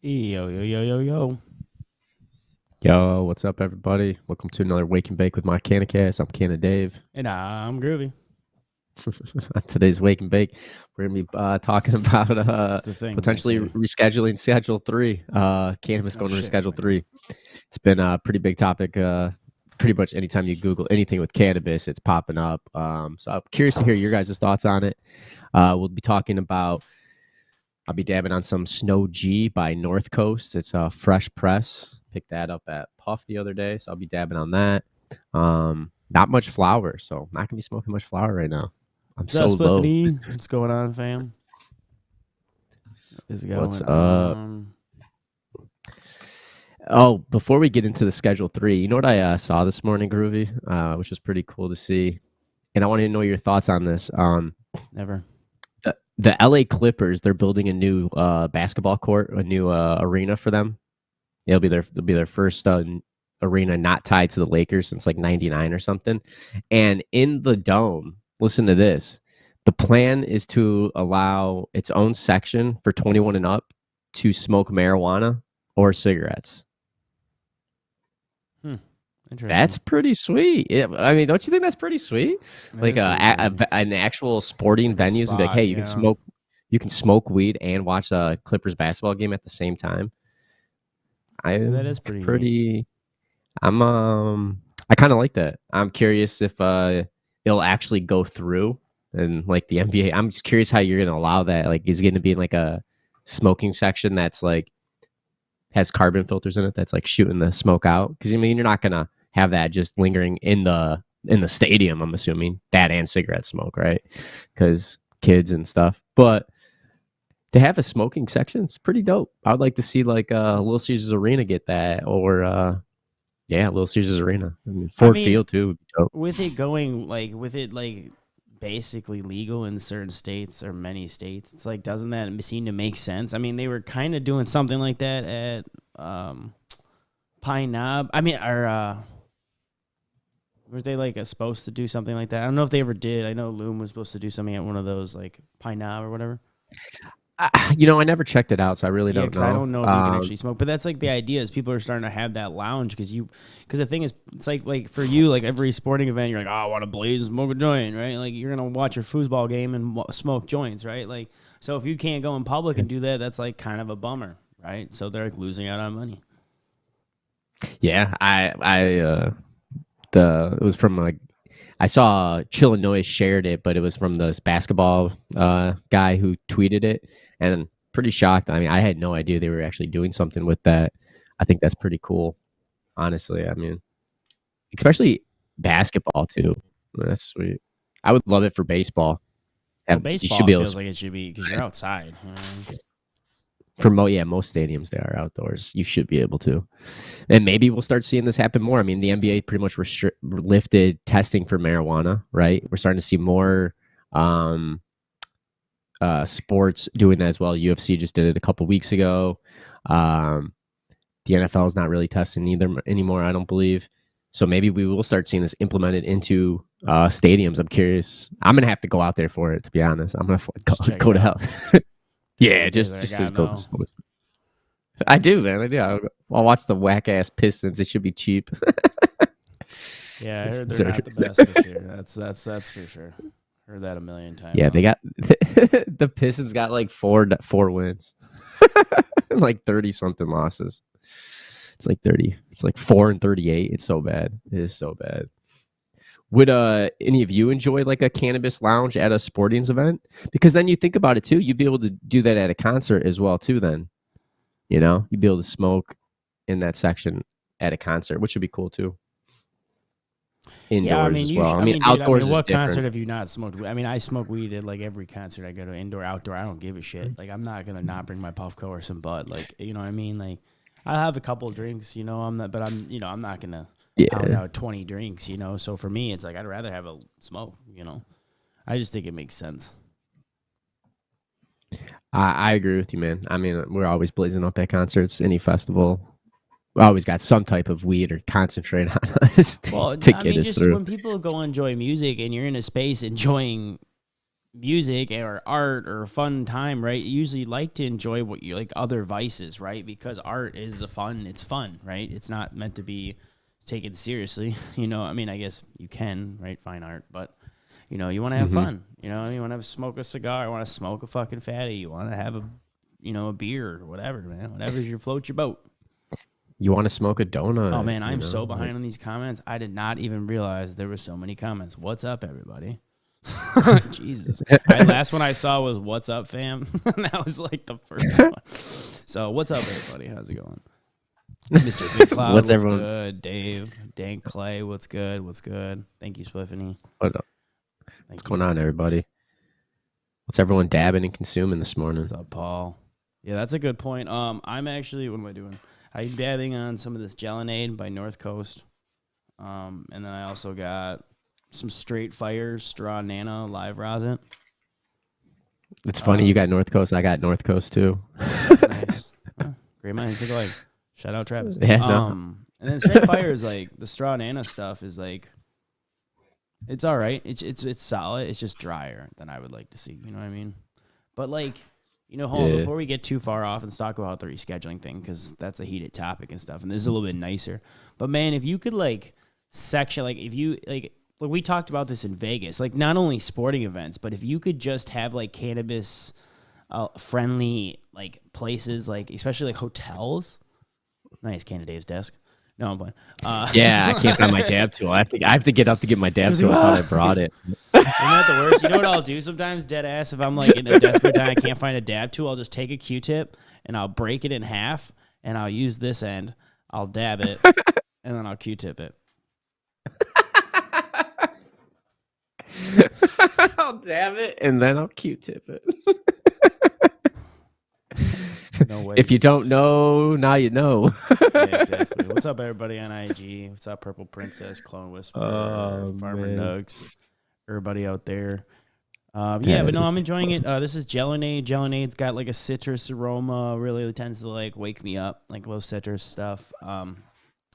Yo, yo, yo, yo, yo. Yo, what's up, everybody? Welcome to another Wake and Bake with my Canicast. I'm Canna Dave. And I'm Groovy. On today's Wake and Bake, we're going to be talking about potentially rescheduling Schedule 3. Cannabis going to Reschedule 3. It's been a pretty big topic. Pretty much anytime you Google anything with cannabis, it's popping up. So I'm curious to hear your guys' thoughts on it. We'll be talking about, I'll be dabbing on some Snow G by North Coast. It's a fresh press. Picked that up at Puff the other day, so I'll be dabbing on that. Not much flower, so not gonna be smoking much flower right now. I'm so low. What's going on, fam? What's up? Oh, before we get into the Schedule 3, you know what I saw this morning, Groovy, which was pretty cool to see, and I want to know your thoughts on this. Never. The LA Clippers, they're building a new basketball court, a new arena for them. It'll be their first arena not tied to the Lakers since like '99 or something. And in the dome, listen to this. The plan is to allow its own section for 21 and up to smoke marijuana or cigarettes. That's pretty sweet. Yeah, I mean, don't you think that's pretty sweet? Like an actual sporting venues and be like, hey, you can smoke weed and watch a Clippers basketball game at the same time. That is pretty. I kind of like that. I'm curious if it'll actually go through and like the NBA. I'm just curious how you're gonna allow that. Like, is it gonna be in like a smoking section that's like has carbon filters in it that's like shooting the smoke out? Because I mean, you're not gonna have that just lingering in the stadium. I'm assuming that and cigarette smoke, right? Because kids and stuff. But to have a smoking section, it's pretty dope. I would like to see like Little Caesars Arena get that, or Little Caesars Arena. I mean, Ford Field too would be dope. With it going like basically legal in certain states or many states, it's like, doesn't that seem to make sense? I mean, they were kind of doing something like that at Pine Knob. I mean, were they like supposed to do something like that? I don't know if they ever did. I know Loom was supposed to do something at one of those like Pine Knob or whatever. I never checked it out, so I really don't know. I don't know if you can actually smoke, but that's like the idea is people are starting to have that lounge because the thing is, it's like for you, like every sporting event, you're like, oh, I want to blaze and smoke a joint, right? Like you're gonna watch your foosball game and smoke joints, right? Like, so if you can't go in public and do that, that's like kind of a bummer, right? So they're like losing out on money. Yeah, it was from like. I saw Chillinois shared it, but it was from this basketball guy who tweeted it, and pretty shocked. I mean, I had no idea they were actually doing something with that. I think that's pretty cool, honestly. I mean, especially basketball too. That's sweet. I would love it for baseball. Well, baseball feels like it should be because you're outside. For most stadiums they are outdoors. You should be able to, and maybe we'll start seeing this happen more. I mean, the NBA pretty much lifted testing for marijuana, right? We're starting to see more sports doing that as well. UFC just did it a couple weeks ago. The NFL is not really testing either anymore, I don't believe. So maybe we will start seeing this implemented into stadiums. I'm curious. I'm gonna have to go out there for it, to be honest. I'm gonna go to hell. Yeah, just go to sports. I do, man. I do. I'll watch the whack ass Pistons. It should be cheap. Yeah, I heard they're not the best this year. That's for sure. Heard that a million times. Yeah, they got the Pistons got like four wins, like 30 something losses. It's like 30. It's like 4-38. It's so bad. It is so bad. Would any of you enjoy like a cannabis lounge at a sporting event? Because then you think about it too, you'd be able to do that at a concert as well too. Then, you'd be able to smoke in that section at a concert, which would be cool too. Indoors as well. I mean, outdoors. What concert have you not smoked weed? I mean, I smoke weed at like every concert I go to, indoor, outdoor. I don't give a shit. Like, I'm not gonna not bring my Puffco or some bud. Like, you know what I mean? Like, I'll have a couple of drinks. I'm not gonna. Pound out 20 drinks, So for me, it's like I'd rather have a smoke, I just think it makes sense. I agree with you, man. I mean, we're always blazing up at concerts, any festival. We always got some type of weed or concentrate on us to get us through. When people go enjoy music and you're in a space enjoying music or art or a fun time, right? You usually like to enjoy what you like other vices, right? Because art is it's fun, right? It's not meant to be taken seriously, I mean, I guess you can, right? Fine art, but you want to have fun, you want to smoke a cigar, you want to smoke a fucking fatty, you want to have a beer or whatever, man, whatever floats your boat. You want to smoke a donut. Oh man, I'm so behind on these comments. I did not even realize there were so many comments. What's up, everybody? Jesus. My last one I saw was "What's up, fam?" That was like the first one. So what's up, everybody? How's it going? Mr. Big Cloud, what's everyone? Good? Dave, Dan Clay, what's good? What's good? Thank you, Spliffany. What's going on, everybody? What's everyone dabbing and consuming this morning? What's up, Paul? Yeah, that's a good point. I'm actually, what am I doing? I'm dabbing on some of this Gelinade by North Coast. And then I also got some Straight Fire Straw Nano Live Rosin. It's funny, you got North Coast, I got North Coast too. Nice. Great minds think alike. Shout out Travis. Yeah, and then Straight Fire is like the Straw Nana stuff is like it's all right. It's solid. It's just drier than I would like to see. You know what I mean? But like, hold on, before we get too far off and talk about the rescheduling thing, because that's a heated topic and stuff, and this is a little bit nicer. But man, if you could like section, like if you like we talked about this in Vegas, like not only sporting events, but if you could just have like cannabis friendly like places, like especially like hotels. Nice, Canada Dave's desk. No, I'm playing. Yeah, I can't find my dab tool. I have to get up to get my dab tool. I thought I brought it. Isn't that the worst? You know what I'll do sometimes, dead ass, if I'm like in a desperate time, I can't find a dab tool, I'll just take a Q-tip and I'll break it in half and I'll use this end. I'll dab it and then I'll Q-tip it. I'll dab it and then I'll Q-tip it. No way. If you don't know, now you know. Yeah, exactly. What's up, everybody on IG? What's up, Purple Princess, Clone Whisperer, Farmer Nugs, everybody out there? Yeah, but no, I'm enjoying it. This is Gelonade. Gelonade's got like a citrus aroma. Really tends to like wake me up, like low citrus stuff. And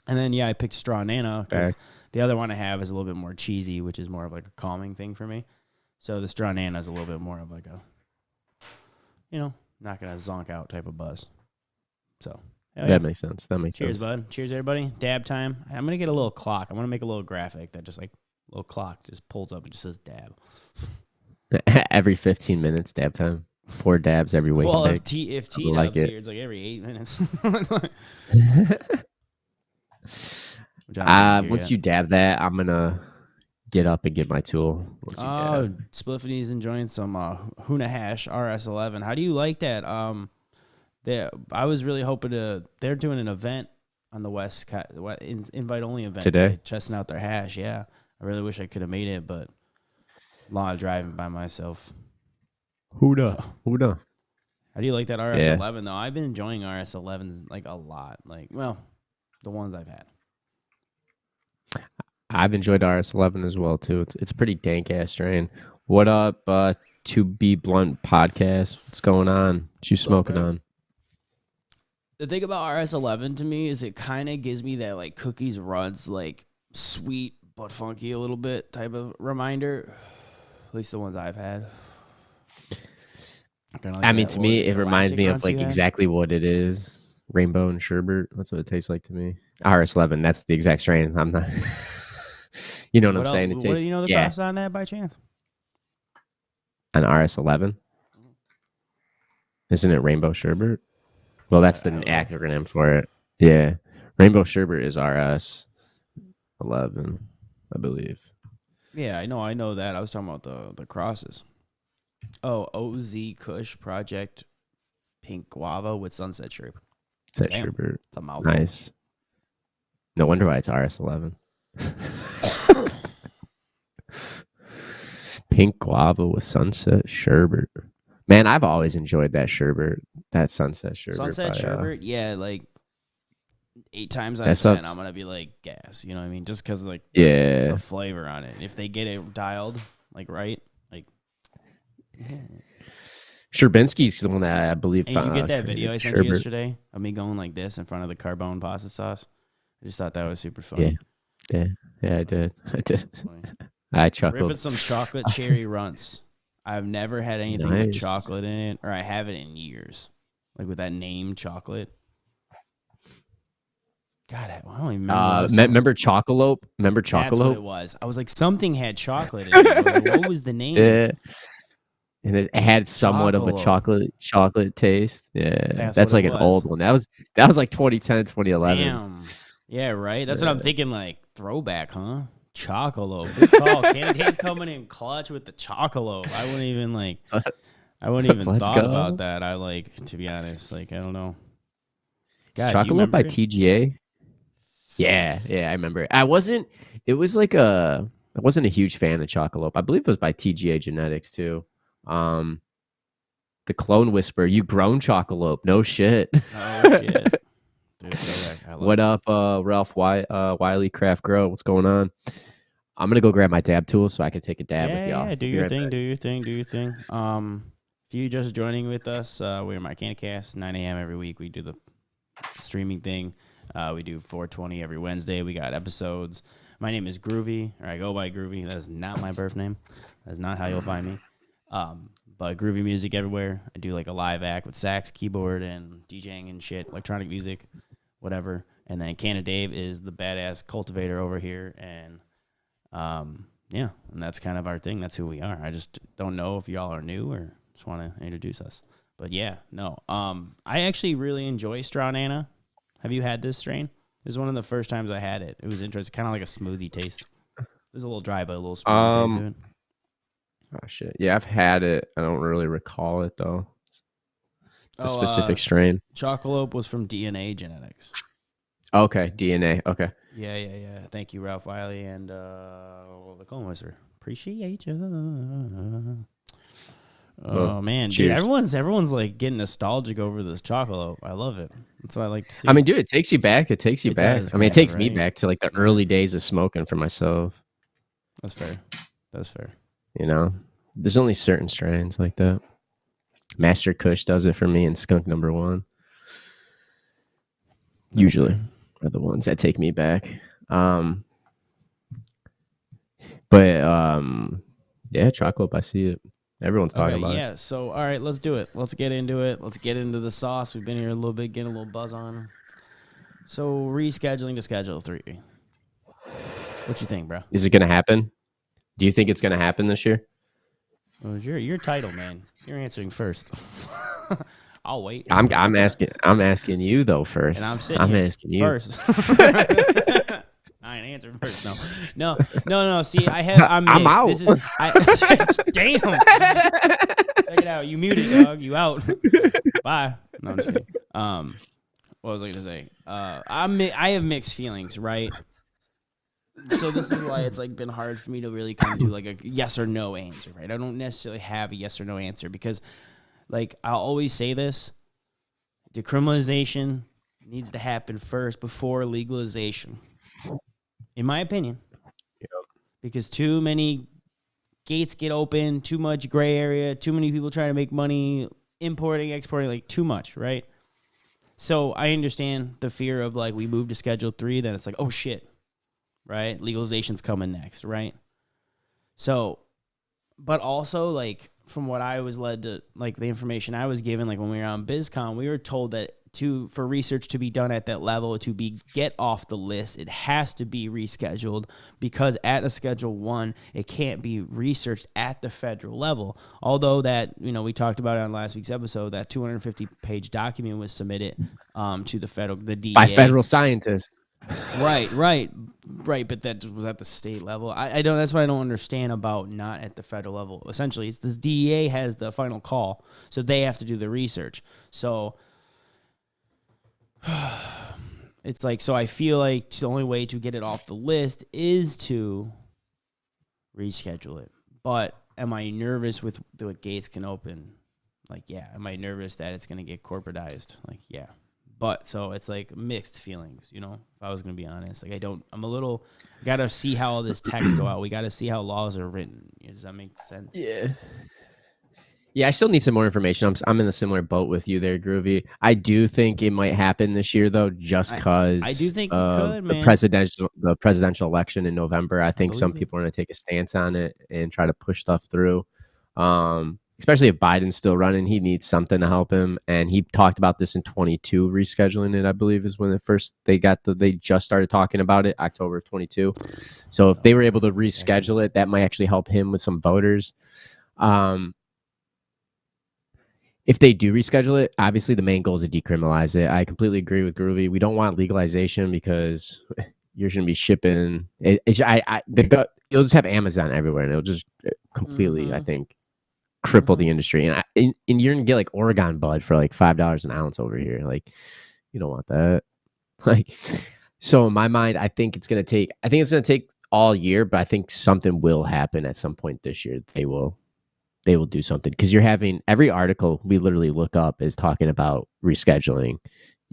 then yeah, I picked Straw Nana because the other one I have is a little bit more cheesy, which is more of like a calming thing for me. So the Straw Nana is a little bit more of like a, not gonna zonk out type of buzz. So that makes sense. That makes sense. Cheers, bud. Cheers, everybody. Dab time. I'm gonna get a little clock. I'm gonna make a little graphic that just like a little clock just pulls up and just says dab. Every 15 minutes, dab time. 4 dabs every week. Well, if T like here, it's like every 8 minutes. Once you dab that, I'm gonna get up and get my tool. Spliffany's enjoying some Huna Hash RS11. How do you like that? I was really hoping they're doing an event on the West, invite only event today, testing out their hash. Yeah, I really wish I could have made it, but a lot of driving by myself. Huda. How do you like that RS11 though? I've been enjoying RS11s like a lot. Like, well, the ones I've had. I've enjoyed RS11 as well too. It's a pretty dank ass strain. What up, To Be Blunt podcast? What's going on? What you smoking on? The thing about RS11 to me is it kind of gives me that like Cookies Runs like sweet but funky a little bit type of reminder. At least the ones I've had. Like to me, it reminds me of like exactly what it is. Rainbow and sherbet. That's what it tastes like to me. RS11. That's the exact strain. I'm not. You know what I'm saying? What do you know the cost on that by chance? An RS11? Isn't it Rainbow Sherbet? Well, that's the acronym for it. Yeah. Rainbow Sherbet is RS11, I believe. Yeah, I know that. I was talking about the crosses. Oh, OZ Kush Project Pink Guava with Sunset Sherbet. Sherbet. It's a mouthful. Nice. No wonder why it's RS11. Pink Guava with Sunset Sherbet. Man, I've always enjoyed that sherbet, that Sunset Sherbet. Sunset Sherbet, yeah, like 8 times out of 10, I'm gonna be like gas. You know what I mean? Just because like the flavor on it. If they get it dialed like right, like. Sherbinski's the one that I believe. And you get that video I sent you yesterday of me going like this in front of the carbone pasta sauce. I just thought that was super funny. Yeah, I did. I chuckled. Ripping some chocolate cherry runts. I've never had anything with chocolate in it, or I haven't in years. Like with that name, chocolate. God, I don't even remember. Remember Chocolope? Remember Chocolope? That's what it was. I was like, something had chocolate in it. Like, what was the name? Yeah. And it had somewhat of a chocolate taste. Yeah, that's like an old one. That was like 2010, 2011. Damn. Yeah, right. That's what I'm thinking. Like throwback, huh? Chocolope. Good call. Candy coming in clutch with the Chocolope. I wouldn't even thought about that. I to be honest, I don't know. God, Chocolope by TGA. Yeah, I remember. I wasn't a huge fan of Chocolope. I believe it was by TGA Genetics too. The Clone Whisperer, you grown Chocolope. No shit. Oh shit. Dude, what up, Ralph Wiley Craft Grow? What's going on? I'm gonna go grab my dab tool so I can take a dab with y'all. Yeah, do your thing. If you just joining with us, we're my CanCast, 9 a.m. every week. We do the streaming thing. We do 420 every Wednesday. We got episodes. My name is Groovy, or I go by Groovy. That is not my birth name. That's not how you'll find me. But Groovy music everywhere. I do like a live act with sax, keyboard, and DJing and shit, electronic music, whatever. And then Canada Dave is the badass cultivator over here. And yeah, and that's kind of our thing. That's who we are. I just don't know if y'all are new or just want to introduce us. But yeah, no. I actually really enjoy Straw Nana. Have you had this strain? This is one of the first times I had it. It was interesting, kind of like a smoothie taste. There's a little dry, but a little smoothie taste to it. Oh shit! Yeah, I've had it. I don't really recall it though. The specific strain. Chocolate was from DNA Genetics. Okay, DNA. Okay. Yeah. Thank you, Ralph Wiley and the Clone Whisperer. Appreciate you. Oh man, dude, everyone's like getting nostalgic over this chocolate. I love it. That's what I like to see. I mean, dude, it takes you back. It takes you back. I mean, it takes me back to like the early days of smoking for myself. That's fair. That's fair. You know, there's only certain strains like that. Master Kush does it for me, and Skunk Number 1 usually are the ones that take me back. Yeah, chocolate. I see it. Everyone's talking about it. Yeah, so all right, let's do it. Let's get into it. Let's get into the sauce. We've been here a little bit, getting a little buzz on. So rescheduling to Schedule 3. What you think, bro? Is it going to happen? Do you think it's going to happen this year? Well, your title, man. You're answering first. I'll wait. I'm asking you though first. And I'm sitting asking you first. I ain't answering first. No. See, I'm mixed. I'm out. This is damn. Check it out. You muted, dog. You out. Bye. No, I'm just kidding. What was I gonna say? I have mixed feelings, right? So this is why it's like been hard for me to really come to like a yes or no answer, right? I don't necessarily have a yes or no answer because, like, I'll always say this: decriminalization needs to happen first before legalization, in my opinion. Yep. Because too many gates get open, too much gray area, too many people trying to make money, importing, exporting, like too much, right? So I understand the fear of like we move to Schedule 3, then it's like, oh shit. Right? Legalization's coming next, right? So, but also, like, from what I was led to, like, the information I was given, like, when we were on BizCon, we were told that for research to be done at that level, to get off the list, it has to be rescheduled because at a Schedule 1, it can't be researched at the federal level. Although that, we talked about it on last week's episode, that 250-page document was submitted to the DEA. By federal scientists. Right. But that was at the state level. I don't. That's what I don't understand about not at the federal level. Essentially, it's this DEA has the final call, so they have to do the research. So it's like, so I feel like the only way to get it off the list is to reschedule it. But am I nervous with what gates can open? Like, yeah. Am I nervous that it's going to get corporatized? Like, yeah. But so it's like mixed feelings, if I was going to be honest. Like, got to see how all this text go out. We got to see how laws are written. Does that make sense? Yeah. Yeah, I still need some more information. I'm in a similar boat with you there, Groovy. I do think it might happen this year, though, just because I do think it could, man. The presidential election in November. I think some people are going to take a stance on it and try to push stuff through. Especially if Biden's still running, he needs something to help him. And he talked about this in 22, rescheduling it, I believe, is when they just started talking about it, October of 22. So if they were able to reschedule it, that might actually help him with some voters. If they do reschedule it, obviously the main goal is to decriminalize it. I completely agree with Groovy. We don't want legalization because you're going to be shipping. You'll just have Amazon everywhere, and it'll just completely, I think, cripple the industry. And you're gonna get like Oregon bud for like $5 an ounce over here. Like, you don't want that. Like, so in my mind, I think it's gonna take all year, but I think something will happen at some point this year. They will do something, because you're having every article we literally look up is talking about rescheduling.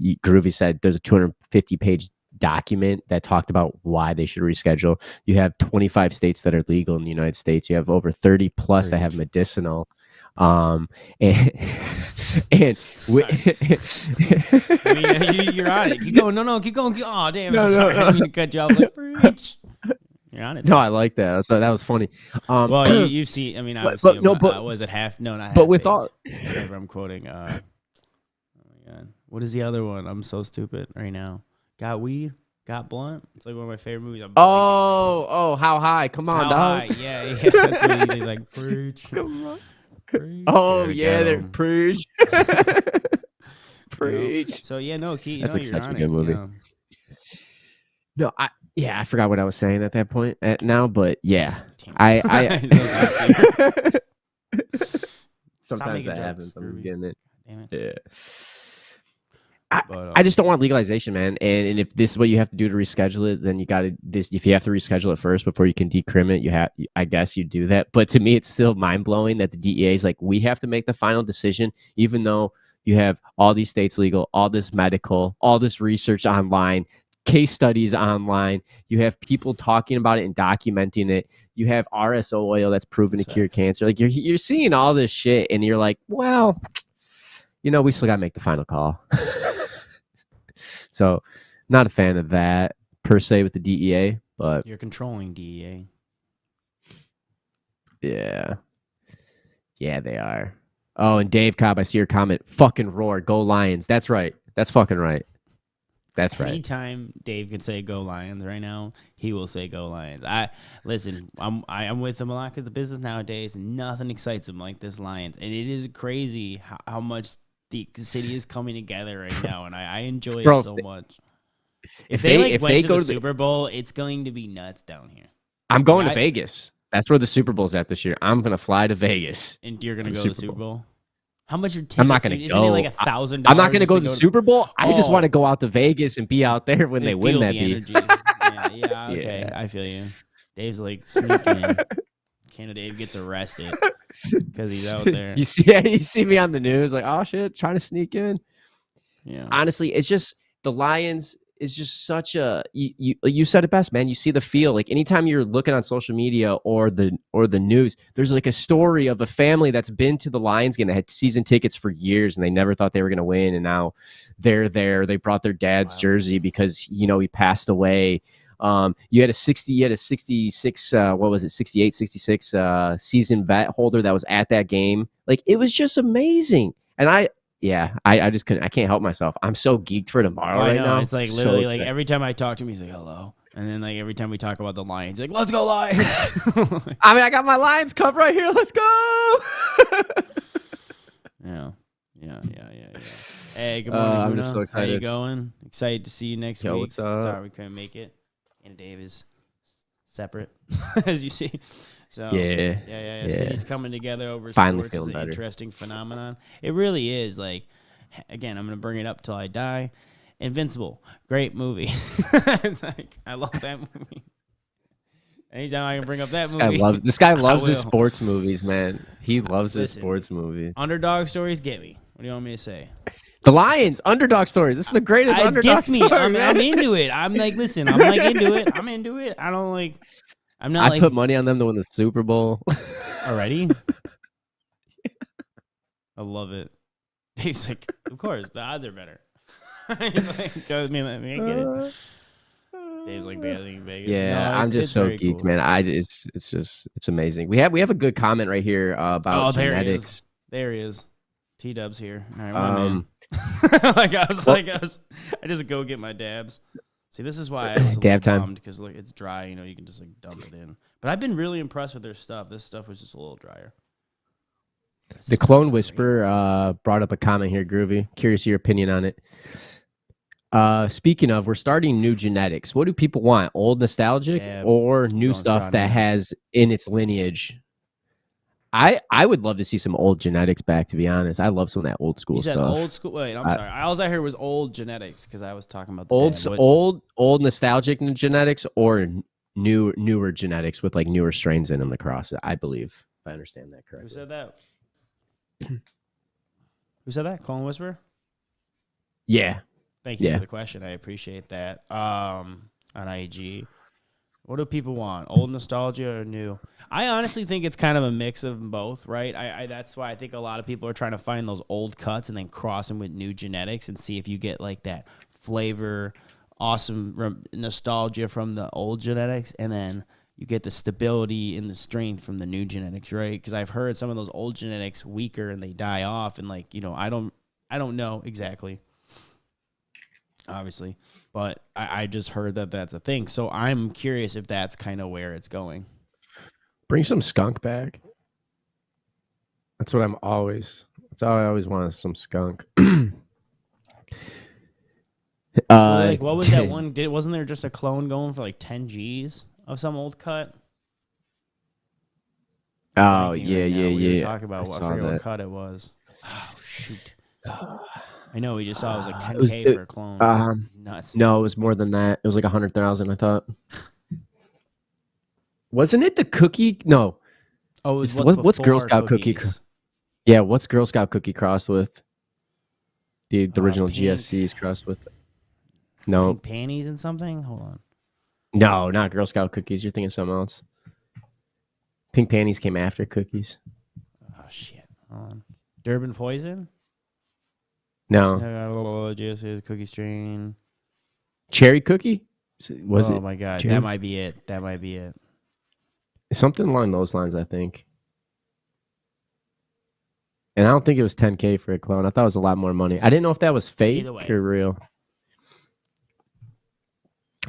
Groovy said there's a 250-page document that talked about why they should reschedule. You have 25 states that are legal in the United States. You have over 30 plus that have medicinal. And I mean, you're on it. Keep going. No, keep going. Oh, damn. Sorry. I didn't mean to cut you off. Like, preach. You're on it. No, I like that. So that was funny. Well, you see, I mean, obviously, was it half? No, not half. But with all, whatever I'm quoting. Oh my God. What is the other one? I'm so stupid right now. Got weed, got blunt. It's like one of my favorite movies. Oh, how high? Come on, how dog. high? Yeah. That's what he's like. Preach. Come on. Preach. Oh yeah, they're preach. Preach. You know? So yeah, no, Keith. That's like you're such on a good movie. Yeah. No, I forgot what I was saying at that point now, but yeah, sometimes that happens. I'm just getting it. Damn it. Yeah. I just don't want legalization, man. And if this is what you have to do to reschedule it, then you got to if you have to reschedule it first before you can decrim it, I guess you do that. But to me, it's still mind blowing that the DEA is like, we have to make the final decision, even though you have all these states legal, all this medical, all this research online, case studies online. You have people talking about it and documenting it. You have RSO oil that's proven to cure cancer. Like you're seeing all this shit, and you're like, well, we still got to make the final call. So, not a fan of that per se with the DEA, but you're controlling DEA. Yeah, they are. Oh, and Dave Cobb, I see your comment. Fucking roar, go Lions. That's right. That's fucking right. That's right. Anytime Dave can say "Go Lions" right now, he will say "Go Lions." I'm with him a lot because the business nowadays, nothing excites him like this Lions, and it is crazy how much the city is coming together right now, and I enjoy it so much. If they went to the Super Bowl, it's going to be nuts down here. I'm going to Vegas. That's where the Super Bowl's at this year. I'm gonna fly to Vegas, and you're gonna go to the Super Bowl. How much are tickets? I'm not going to go. Isn't it like $1,000? I'm not going to go to the Super Bowl. I just want to go out to Vegas and be out there when they win that beat. Yeah, okay. Yeah. I feel you. Dave's like sneaking in. Canada Dave gets arrested because he's out there. You see me on the news like, oh shit, trying to sneak in. Yeah. Honestly, it's just the Lions is just such a you said it best, man. You see the feel. Like anytime you're looking on social media or the news, there's like a story of a family that's been to the Lions game that had season tickets for years and they never thought they were going to win, and now they're there. They brought their dad's jersey because he passed away. You had a 66 what was it, 68, 66 season vet holder that was at that game. Like it was just amazing. And I just couldn't. I can't help myself. I'm so geeked for tomorrow right now. It's like literally like every time I talk to him, he's like, hello. And then like every time we talk about the Lions, he's like, let's go Lions. I mean, I got my Lions cup right here. Let's go. Yeah. Hey, good morning. I'm just so excited. How you going? Excited to see you next week. What's up? Sorry we couldn't make it. And Dave is separate, as you see. So yeah. Cities coming together over finally sports is an interesting phenomenon. It really is. Like, again, I'm gonna bring it up till I die. Invincible, great movie. It's like I love that movie. Anytime I can bring up that movie, this guy loves his sports movies, man. He loves his sports movies. Underdog stories get me. What do you want me to say? The Lions, underdog stories. This is the greatest underdog story. I'm into it. I'm like, listen, I'm like into it. I'm into it. I don't like. I'm not. I put money on them to win the Super Bowl. Already? I love it. Dave's like, of course, the odds are better. He's like, go with me, let me get it. Dave's like, Vegas. Yeah, no, I'm just so geeked, man. It's amazing. We have a good comment right here about genetics. There he is. T-Dub's here. All right, my man. I just go get my dabs. See, this is why I was a little bummed, because look, it's dry. You can just like dump it in. But I've been really impressed with their stuff. This stuff was just a little drier. The Clone Whisperer brought up a comment here, Groovy. Curious your opinion on it. Speaking of, we're starting new genetics. What do people want? Old nostalgic or new stuff that has in its lineage? I would love to see some old genetics back, to be honest. I love some of that old school stuff. Old school. Wait, I'm sorry. All I heard was old genetics because I was talking about the old nostalgic genetics or newer genetics with like newer strains in them to cross it. I believe, if I understand that correctly. Who said that? Who said that? Clone Whisperer? Yeah. Thank you for the question. I appreciate that. On IG. What do people want? Old nostalgia or new? I honestly think it's kind of a mix of both, right? That's why I think a lot of people are trying to find those old cuts and then cross them with new genetics and see if you get like that flavor, awesome nostalgia from the old genetics, and then you get the stability and the strength from the new genetics, right? Because I've heard some of those old genetics weaker and they die off, and like I don't know exactly. obviously. But I just heard that that's a thing. So I'm curious if that's kind of where it's going. Bring some skunk back. That's what I'm always. That's all I always want is some skunk. Like, what was that one? Wasn't there just a clone going for like 10 G's of some old cut? Oh yeah. We were talking about. I forget what cut it was. Oh shoot! I know we just saw it was like 10K for a clone. Nuts. No, it was more than that. It was like 100,000. I thought. Wasn't it the cookie? No. Oh, it was what's Girl Scout cookie? Yeah, what's Girl Scout cookie crossed with? The original GSC's crossed with. No. Pink panties and something. Hold on. No, not Girl Scout cookies. You're thinking of something else. Pink panties came after cookies. Oh shit! Hold on. Durban poison. No. GSC's cookie strain. Cherry cookie. Was it? Oh my god, cherry? That might be it. That might be it. Something along those lines, I think. And I don't think it was 10K for a clone. I thought it was a lot more money. I didn't know if that was fake or real.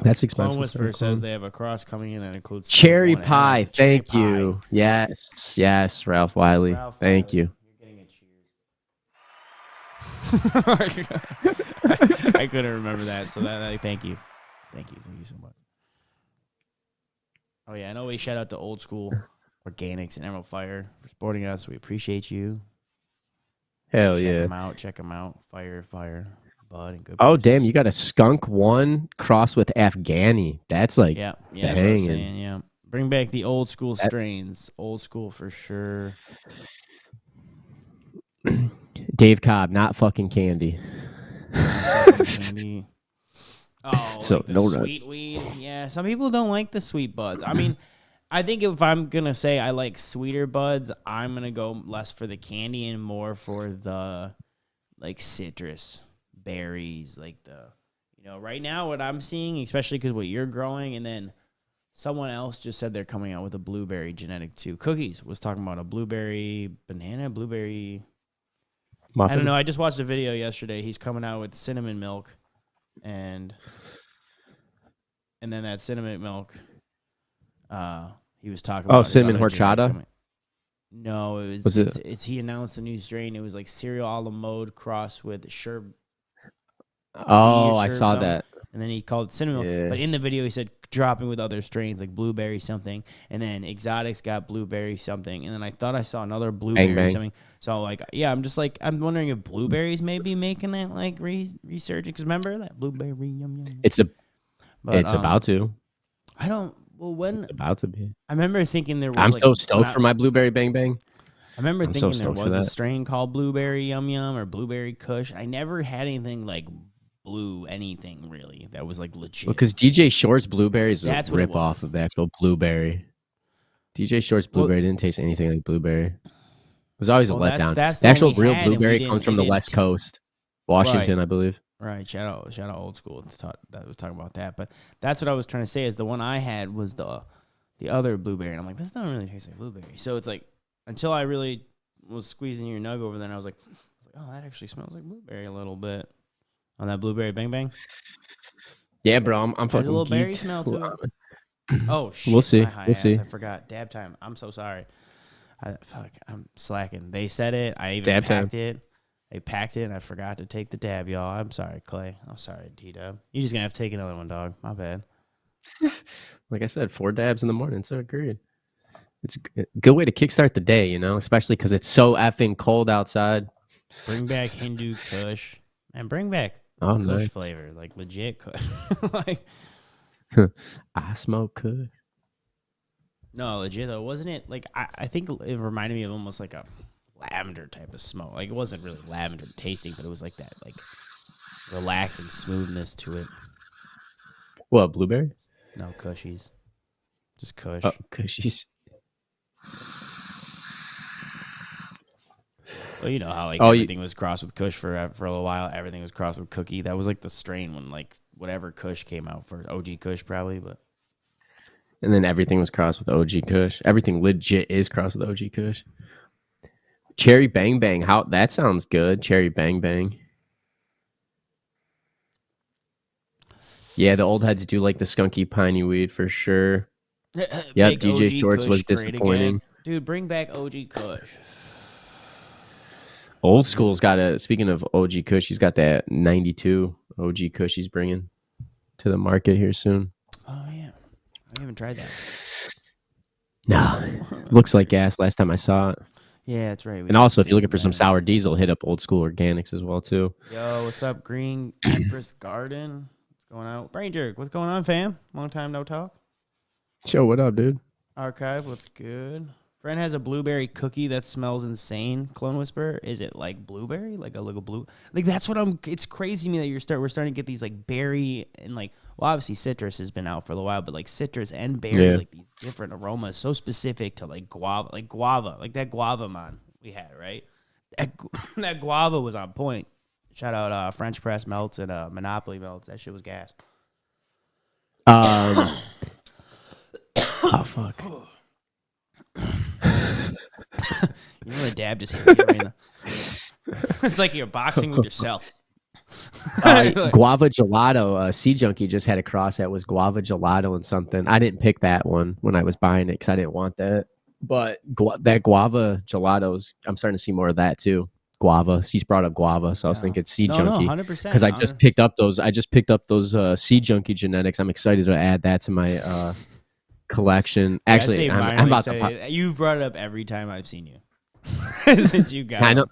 That's expensive. Clone Whisperer says they have a cross coming in that includes cherry pie. Thank you. Yes, Ralph Wiley. Thank you. You're getting a cheers. I couldn't remember that, so thank you so much. Oh yeah, I know. We shout out to Old School Organics and Emerald Fire for supporting us. We appreciate you. Hell yeah! Check them out. Fire, bud, and good. Oh damn, you got a skunk one cross with Afghani. That's like yeah. That's what I'm saying, yeah. Bring back the old school strains. Old school for sure. Dave Cobb, not fucking candy. Candy. Oh, so like the no sweet weed. Yeah, some people don't like the sweet buds. I mean, I think if I'm gonna say I like sweeter buds, I'm gonna go less for the candy and more for the like citrus berries, like the right now what I'm seeing, especially because what you're growing, and then someone else just said they're coming out with a blueberry genetic too. Cookies was talking about a blueberry blueberry. Muffin? I don't know. I just watched a video yesterday. He's coming out with cinnamon milk, and then that cinnamon milk. He was talking about cinnamon horchata. No, it's he announced a new strain. It was like cereal a la mode crossed with sherbet. Oh, I saw that. And then he called it cinnamon milk. But in the video, he said dropping with other strains like blueberry something. And then Exotics got blueberry something. And then I thought I saw another blueberry something. So like, yeah, I'm wondering if blueberries may be making that like resurgence. Because remember that blueberry yum. It's about to. I don't. Well, when it's about to be. I remember thinking there was. I'm so stoked for my blueberry bang bang. I remember thinking there was a strain called blueberry yum yum or blueberry kush. I never had anything like blue anything really that was like legit. Because DJ Short's blueberry is a rip off of the actual blueberry. DJ Short's blueberry didn't taste anything like blueberry. It was always a letdown. The actual real blueberry comes from the West Coast, Washington, I believe. Right, shout out Old School that was talking about that. But that's what I was trying to say is the one I had was the other blueberry, and I'm like, this doesn't really taste like blueberry. So it's like until I really was squeezing your nug over there, and I was like, oh, that actually smells like blueberry a little bit on that blueberry bang bang. Yeah, bro, I'm fucking. There's a little berry smell to it. Oh shit! We'll see. I forgot. Dab time. I'm so sorry. I'm slacking. They said it. I even packed it. They packed it, and I forgot to take the dab, y'all. I'm sorry, Clay. I'm sorry, D-Dub. You're just going to have to take another one, dog. My bad. Like I said, 4 dabs in the morning, so agreed. It's a good way to kickstart the day, especially because it's so effing cold outside. Bring back Hindu Kush. And bring back Kush flavor, like legit Kush. Like, I smoke Kush. No, legit, though. Wasn't it? Like, I think it reminded me of almost like a lavender type of smoke. Like it wasn't really lavender tasting, but it was like that like relaxing smoothness to it. What, blueberry? No, cushies. Just kush. Oh, cushies. Well, you know how like everything was crossed with kush for a little while. Everything was crossed with cookie. That was like the strain when like whatever kush came out for OG kush probably, but and then everything was crossed with OG kush. Everything legit is crossed with OG kush. Cherry Bang Bang, that sounds good. Cherry Bang Bang. Yeah, the old heads do like the skunky piney weed for sure. Yeah, Make DJ OG Shorts Kush was great disappointing. again. Dude, bring back OG Kush. Old school's got a. Speaking of OG Kush, he's got that 92 OG Kush he's bringing to the market here soon. Oh yeah, I haven't tried that. No, looks like gas. Last time I saw it. Yeah, that's right. And also, if you're looking for some sour diesel, hit up Old School Organics as well too. Yo, what's up, Green Empress Garden? What's going on, Brain Jerk? What's going on, fam? Long time no talk. Yo, what up, dude? Archive, what's good? Friend has a blueberry cookie that smells insane. Clone Whisper, is it like blueberry? Like a blue? Like that's what I'm. It's crazy to me that we're starting to get these like berry and like. Well, obviously citrus has been out for a while, but like citrus and berry, like these different aromas, so specific to like guava, like that guava man we had, right? That guava was on point. Shout out French Press Melts and Monopoly Melts. That shit was gas. Oh fuck. You know the dab just hit me right in the... It's like you're boxing with yourself. Guava gelato. Sea Junkie just had a cross that was guava gelato and something. I didn't pick that one when I was buying it because I didn't want that. But that guava gelatos, I'm starting to see more of that too. Guava. He's brought up guava, so I was thinking Sea Junkie. 100%. Because I just picked up those Sea Junkie genetics. I'm excited to add that to my collection. Actually, I'm about to. You've brought it up every time I've seen you since you got. I know.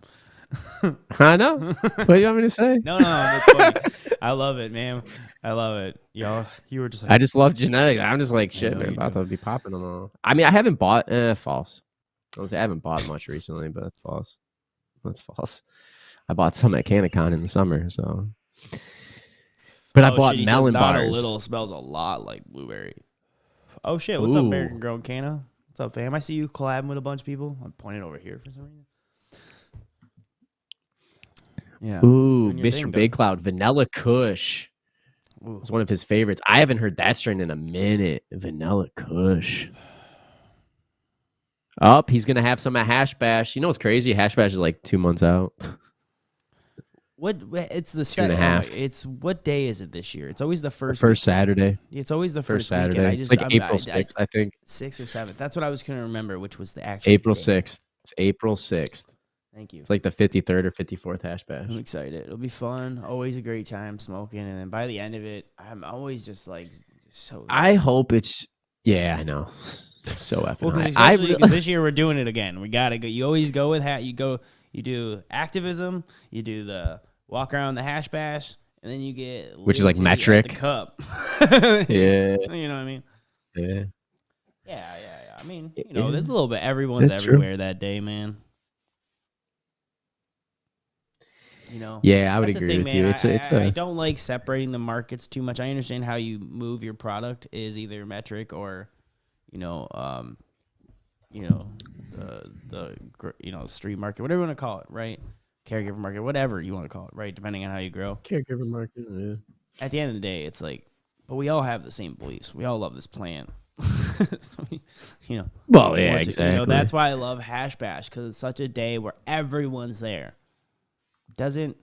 I know. What do you want me to say? No, that's funny. I love it, man. I love it. Yo, you were just like, I just love genetics. I'm just like, shit, man, about to be popping them all. I mean, I haven't bought, false. I haven't bought much recently, but that's false. That's false. I bought some at Canicon in the summer, so. But I bought melon bars. Little smells a lot like blueberry. Oh, shit. What's up, American Grown Cana? What's up, fam? I see you collabing with a bunch of people. I'm pointing over here for some reason. Yeah. Ooh, Mr. Big Cloud, Vanilla Kush. It's one of his favorites. I haven't heard that strain in a minute. Vanilla Kush. He's going to have some at Hash Bash. You know what's crazy? Hash Bash is like 2 months out. It's the second half. It's what day is it this year? It's always the first Saturday. It's always the first Saturday. Weekend. It's like April 6th, I think. 6th or 7th. That's what I was going to remember, which was the actual April day. 6th. It's April 6th. Thank you. It's like the 53rd or 54th Hash Bash. I'm excited. It'll be fun. Always a great time smoking. And then by the end of it, I'm always just like so. I hope it's. Yeah, I know. So effing because this year we're doing it again. We got to go. You always go with you do activism, you do the walk around the Hash Bash, and then you get. Which is like metric. The cup. Yeah. You know what I mean? Yeah. Yeah. I mean, there's a little bit. Everyone's everywhere that day, man. Yeah, I would agree with you. I don't like separating the markets too much. I understand how you move your product is either metric or, the street market, whatever you want to call it, right? Caregiver market, whatever you want to call it, right? Depending on how you grow. Caregiver market, yeah. At the end of the day, it's like, but we all have the same beliefs. We all love this plant. Well, yeah, exactly. That's why I love Hash Bash, because it's such a day where everyone's there. Doesn't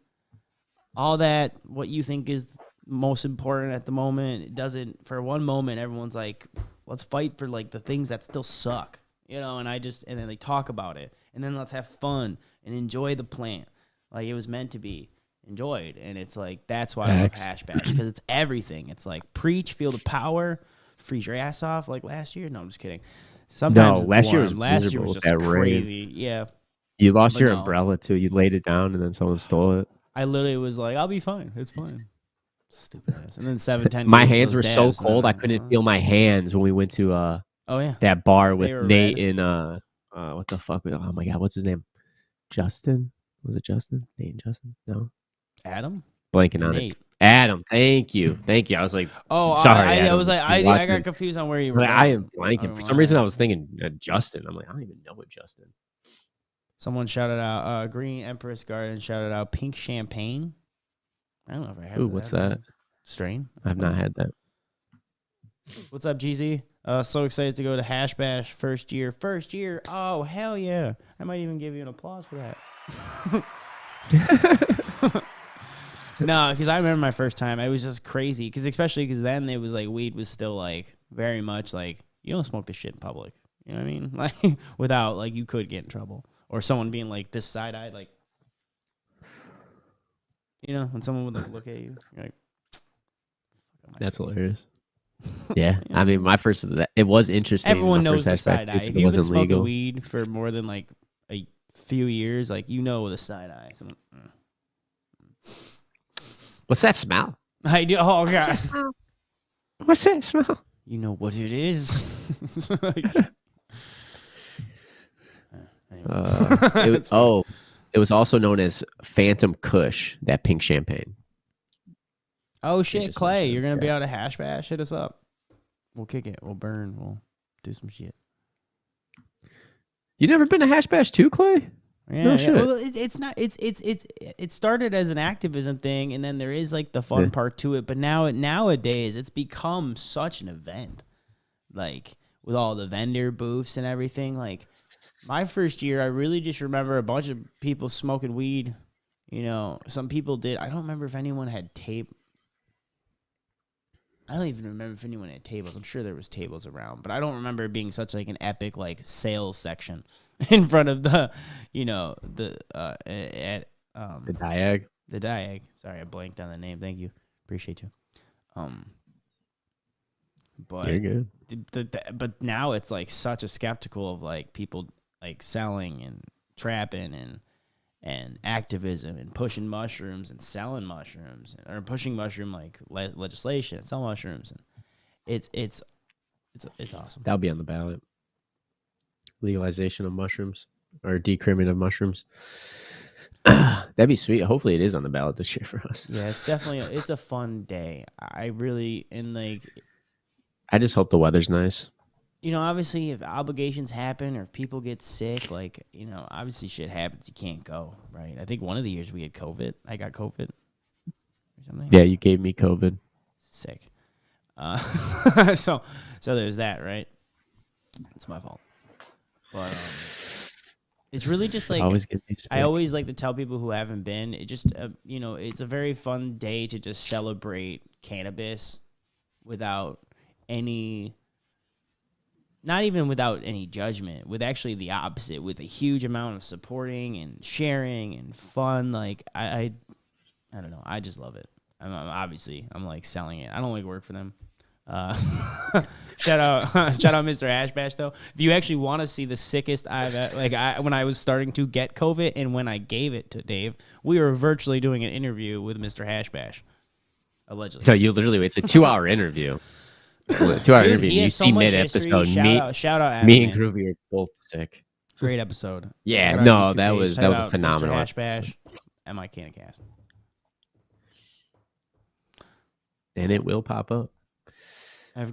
all that what you think is most important at the moment, it doesn't, for one moment everyone's like, let's fight for like the things that still suck, and then they talk about it, and then let's have fun and enjoy the plant like it was meant to be enjoyed. And it's like, that's why I love Hash Bash, because it's everything. It's like preach, feel the power, freeze your ass off like last year. No, I'm just kidding. Sometimes last year was just crazy. Yeah. You lost your umbrella too. You laid it down and then someone stole it. I literally was like, I'll be fine. It's fine. Stupid ass. And then 7-10. My hands were so cold I couldn't feel my hands when we went to that bar with Nate and what the fuck? Oh my god, what's his name? Justin? Was it Justin? Nate and Justin? No. Adam? Blanking on it. Adam, thank you. I was like, sorry. I was like, I got confused on where you were. Like, I am blanking. For some reason, I was thinking Justin. I'm like, I don't even know what Justin. Someone shouted out Green Empress Garden, shouted out Pink Champagne. I don't know if I had that. What's that? Strain? I've not had that. What's up, GZ? So excited to go to Hash Bash first year. Oh, hell yeah. I might even give you an applause for that. No, because I remember my first time. It was just crazy. Because especially because then it was like weed was still like very much like you don't smoke this shit in public. You know what I mean? Like without like you could get in trouble or someone being like this side eye like. You know, when someone would like look at you, you're like, that's hilarious. Yeah, I mean, my first it was interesting. Everyone knows the side eye. If you've been smoking weed for more than like a few years, like you know the side eye. What's that smell? I do. Oh god. What's that smell? You know what it is. It was also known as Phantom Kush, that pink champagne. Oh shit, Clay, you're gonna be out of Hash Bash? Hit us up. We'll kick it. We'll burn. We'll do some shit. You never been to Hash Bash too, Clay? Yeah, no shit. Well, it's not. It started as an activism thing, and then there is like the fun part to it. But nowadays, it's become such an event, like with all the vendor booths and everything. Like my first year, I really just remember a bunch of people smoking weed. You know, some people did. I don't remember if anyone had tape. I don't even remember if anyone had tables. I'm sure there was tables around, but I don't remember it being such like an epic like sales section in front of the, you know, the Diag. The Diag. Sorry, I blanked on the name. Thank you. Appreciate you. But you're good. But now it's like such a skeptical of like people like selling and trapping and activism and pushing mushrooms and selling mushrooms or pushing mushroom like legislation and sell mushrooms, and it's awesome. That'll be on the ballot. Legalization of mushrooms or decriminalization of mushrooms. That'd be sweet. Hopefully it is on the ballot this year for us. Yeah, it's definitely it's a fun day. I just hope the weather's nice. You know, obviously, if obligations happen or if people get sick, like, you know, obviously shit happens. You can't go, right? I think one of the years we had COVID. I got COVID or something. Yeah, you gave me COVID. Sick. So there's that, right? It's my fault. But it's really just like I always like to tell people who haven't been. It just, you know, it's a very fun day to just celebrate cannabis without any... Not even without any judgment, with actually the opposite, with a huge amount of supporting and sharing and fun. Like I don't know, I just love it. I'm like selling it. I don't like work for them. Shout out Mr. Ashbash though. If you actually want to see the sickest when I was starting to get COVID and when I gave it to Dave, we were virtually doing an interview with Mr. Hashbash, allegedly. So you literally, it's a 2-hour interview. It's a 2-hour interview. You so see mid-episode, shout out me and Groovy are both sick. Great episode. Yeah, no, that was a phenomenal. Mr. Hashbash, MI Canacast. And it will pop up.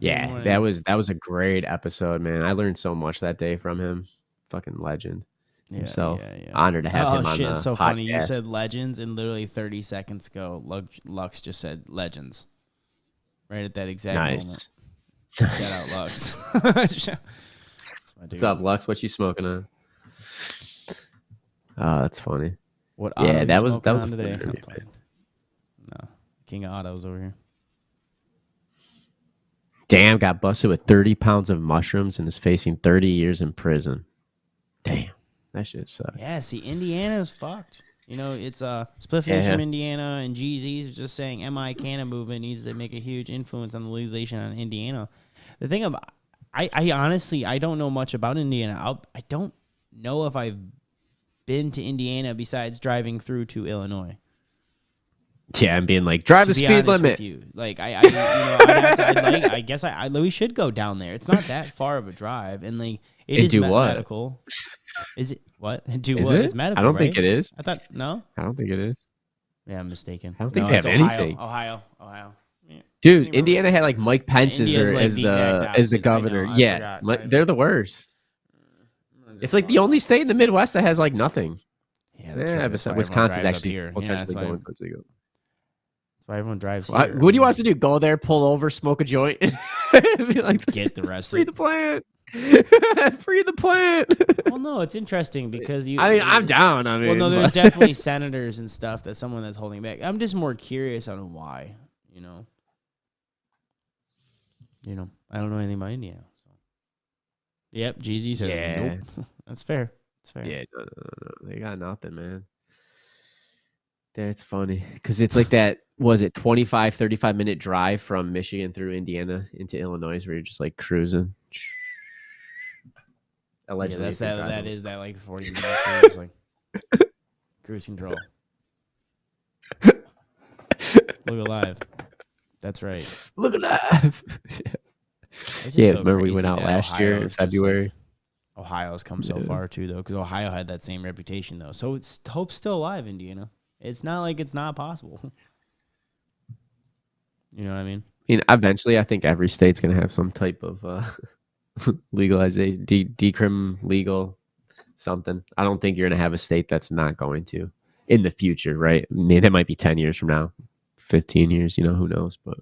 Yeah, that was a great episode, man. I learned so much that day from him. Fucking legend. Himself. Yeah. Honored to have him on the so podcast. Funny. You said legends, and literally 30 seconds ago, Lux just said legends. Right at that exact moment. Shout out Lux. What's up, Lux? What you smoking on? Oh, that's funny. What? Yeah, that was a today. Interview, no, King of Autos over here. Damn, got busted with 30 pounds of mushrooms and is facing 30 years in prison. Damn, that shit sucks. Yeah, see, Indiana's fucked. You know, it's Spliffers from Indiana and Jeezy's just saying MI Canna movement needs to make a huge influence on the legalization on Indiana. The thing about, I honestly, I don't know much about Indiana. I don't know if I've been to Indiana besides driving through to Illinois. Yeah, and being like, drive the speed limit. Like, I guess we should go down there. It's not that far of a drive, and like it is medical. Is it what? It's medical. I don't think it is. I thought no. I don't think it is. Yeah, I'm mistaken. I don't think they have anything. Ohio. Yeah. Dude, Indiana had like Mike Pence as the governor. Yeah, they're the worst. It's like the only state in the Midwest that has like nothing. Yeah, that's right. Wisconsin's actually potentially going towards the. That's why everyone drives here. What do you want us to do? Go there, pull over, smoke a joint, and be like, get the rest. Free the plant. Free the plant. Well, no, it's interesting because I'm down. Well, no, there's definitely senators and stuff that's someone that's holding back. I'm just more curious on why. I don't know anything about Indiana. So. Yep, GZ says nope. That's fair. That's fair. Yeah, no. They got nothing, man. That's funny because it's like that. Was it 25, 35-minute drive from Michigan through Indiana into Illinois, where you're just like cruising? Allegedly, yeah, that is that like 40 minutes. Where it's like cruise control. Look alive. That's right. Look alive. Yeah, remember we went out last year in February. Ohio's come so far too, though, because Ohio had that same reputation, though. So hope's still alive, Indiana. It's not like it's not possible. You know what I mean? Eventually, I think every state's gonna have some type of legalization, decrim legal something. I don't think you're gonna have a state that's not going to in the future, right? I mean, that might be 10 years from now, 15 years. Who knows? But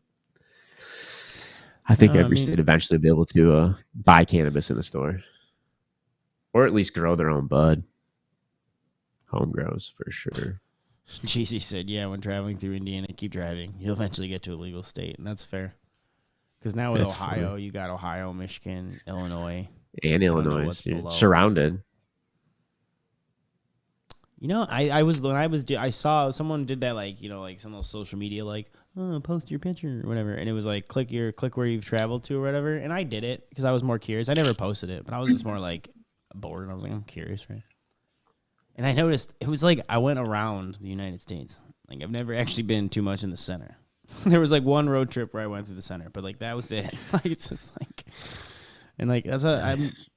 I think every state eventually will be able to buy cannabis in a store, or at least grow their own bud. Home grows for sure. GC said, yeah, when traveling through Indiana, keep driving. You'll eventually get to a legal state, and that's fair. Because now with Ohio, you got Ohio, Michigan, Illinois. And Illinois. You're surrounded. I saw someone did that, like some of those social media, like, post your picture or whatever. And it was like, click where you've traveled to or whatever. And I did it because I was more curious. I never posted it, but I was just more like bored. And I was like, I'm curious, right? And I noticed it was like I went around the United States. Like I've never actually been too much in the center. There was like one road trip where I went through the center, but like that was it. Like it's just like, and like that's nice.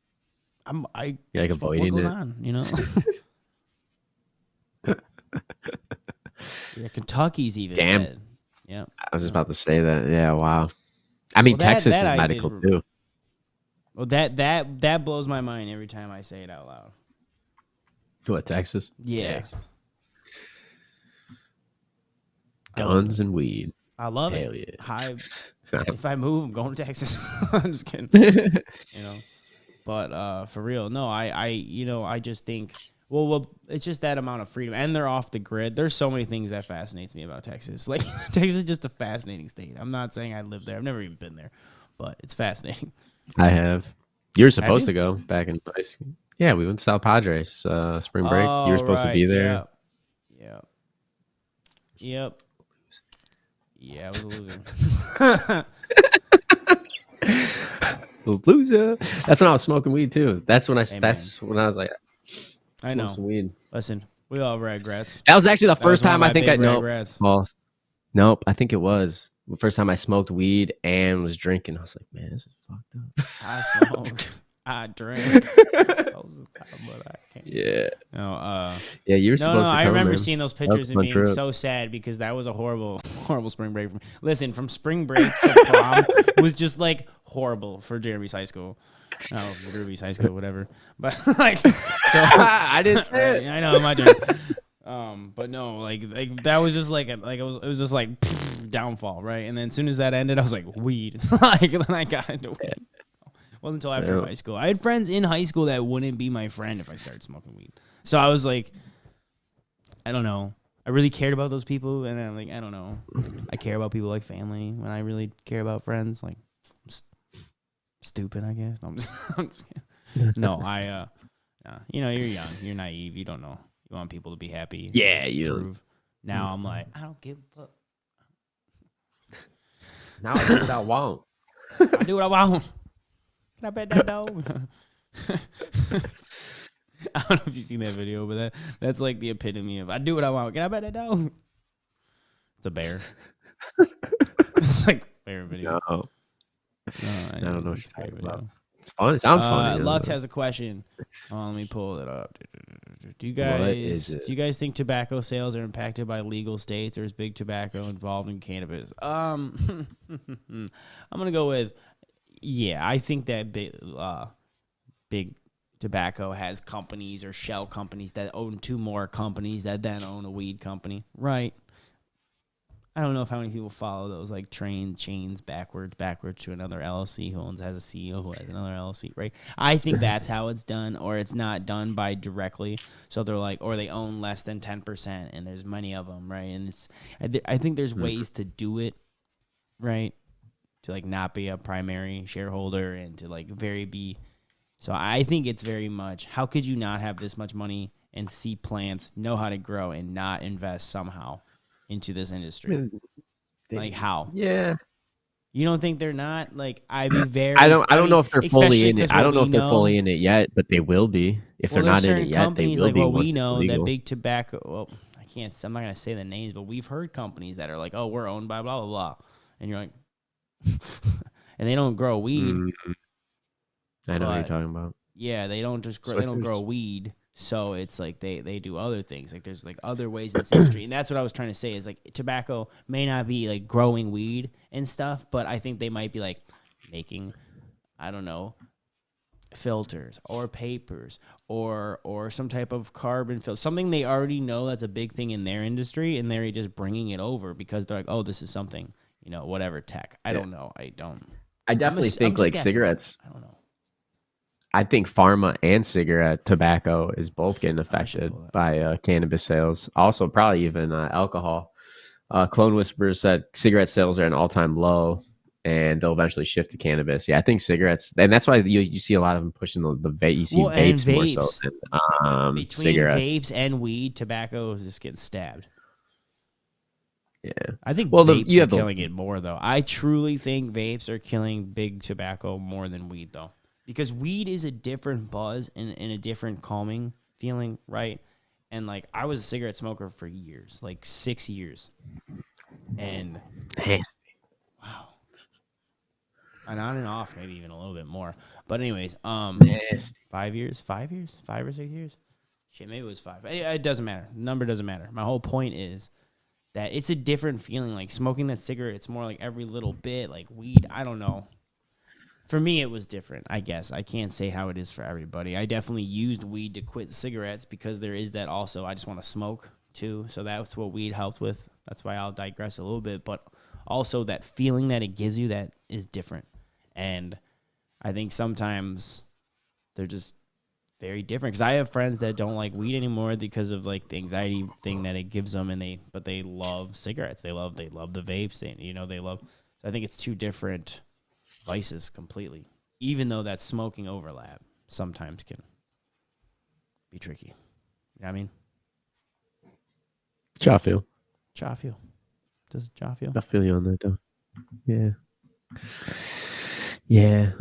You're like avoiding what goes it. On, Yeah, Kentucky's even. Damn. Dead. Yeah. I was just about to say that. Yeah. Wow. I mean, Texas is medical too. Well, that blows my mind every time I say it out loud. What, Texas? Yeah. Texas. Guns and weed. I love Hell it. Yeah. If I move, I'm going to Texas. I'm just kidding. But for real, no, I just think, well, it's just that amount of freedom, and they're off the grid. There's so many things that fascinates me about Texas. Like Texas is just a fascinating state. I'm not saying I live there. I've never even been there, but it's fascinating. I have. You're supposed to go back in high school. Yeah, we went to South Padres spring break. You were supposed to be there. Yep. Yeah, I was losing. The loser. That's when I was smoking weed too. That's when I was like, I know. Some weed. Listen, we all have regrets. That was actually the first time I think regrets. Nope. I think it was the first time I smoked weed and was drinking. I was like, man, this is fucked up. I smoked. I drank. But I can't. Yeah. No. Yeah, you were supposed to. I remember seeing those pictures and being so sad because that was a horrible, horrible spring break. Listen, from spring break to prom was just like horrible for Jeremy's high school. Oh, Ruby's high school, whatever. But like, so I didn't say it. I know, my dude. But no, like that was just like it was just like downfall, right? And then as soon as that ended, I was like weed. Like then I got into weed. It wasn't until after high school. I had friends in high school that wouldn't be my friend if I started smoking weed. So I was like, I don't know. I really cared about those people, and I'm like, I don't know. I care about people like family when I really care about friends. Like, stupid, I guess. No, I'm just kidding. No, you're young, you're naive, you don't know. You want people to be happy. Yeah, you. Now I'm like, I don't give a fuck. Now I do what I want. I do what I want. Can I bet that dog? I don't know if you've seen that video, but that's like the epitome of I do what I want. Can I bet that dog? It's a bear. It's like a bear video. No, I don't know what you're talking about. It's fun. It sounds funny. Lux has a question. Let me pull it up. Do you guys think tobacco sales are impacted by legal states, or is big tobacco involved in cannabis? I'm gonna go with I think that big tobacco has companies or shell companies that own two more companies that then own a weed company, right? I don't know if how many people follow those like train chains backwards to another LLC who has a CEO who has another LLC, right? I think that's how it's done, or it's not done by directly. So they're like, or they own less than 10%, and there's many of them, right? And I think there's ways to do it, right? To like not be a primary shareholder and to like be. So I think it's very much, how could you not have this much money and see plants, know how to grow, and not invest somehow into this industry? Like how? Yeah. You don't think they're not? Like, I'd be very. I don't know if they're fully in it. I don't know if they're know, fully in it yet, but they will be. If they're not in it yet, they will like be what once we know it's legal. that big tobacco. Well, I'm not gonna say the names, but we've heard companies that are like, oh, we're owned by blah blah blah, and you're like, and they don't grow weed. I know what you're talking about. Yeah, they don't just grow. They don't grow weed. So it's like they do other things. Like there's like other ways in this industry. And that's what I was trying to say is like tobacco may not be like growing weed and stuff, but I think they might be like making, I don't know, filters or papers or some type of carbon filter. Something they already know that's a big thing in their industry, and they're just bringing it over because they're like, oh, this is something, whatever tech. I don't know. I definitely think like guessing. Cigarettes. I don't know. I think pharma and cigarette tobacco is both getting affected by cannabis sales. Also, probably even alcohol. Clone Whisperer said cigarette sales are at an all-time low, and they'll eventually shift to cannabis. Yeah, I think cigarettes, and that's why you see a lot of them pushing the vape. You see vapes more so than between cigarettes. Vapes and weed, tobacco is just getting stabbed. Yeah, I think vapes are killing it more, though. I truly think vapes are killing big tobacco more than weed, though. Because weed is a different buzz and a different calming feeling, right? And, like, I was a cigarette smoker for years, like 6 years. And, wow. And on and off, maybe even a little bit more. But anyways, 5 years? 5 years? 5 or 6 years? Shit, maybe it was 5. It doesn't matter. Number doesn't matter. My whole point is that it's a different feeling. Like, smoking that cigarette, it's more like every little bit. Like, weed, I don't know. For me, it was different, I guess. I can't say how it is for everybody. I definitely used weed to quit cigarettes because there is that also. I just want to smoke, too. So that's what weed helped with. That's why I'll digress a little bit. But also that feeling that it gives you, that is different. And I think sometimes they're just very different. Because I have friends that don't like weed anymore because of like the anxiety thing that it gives them. But they love cigarettes. They love the vapes. They love. So I think it's two different vices completely, even though that smoking overlap sometimes can be tricky. You know what I mean? Jaw feel. Does jaw feel? I feel you on that, though. Yeah. Yeah.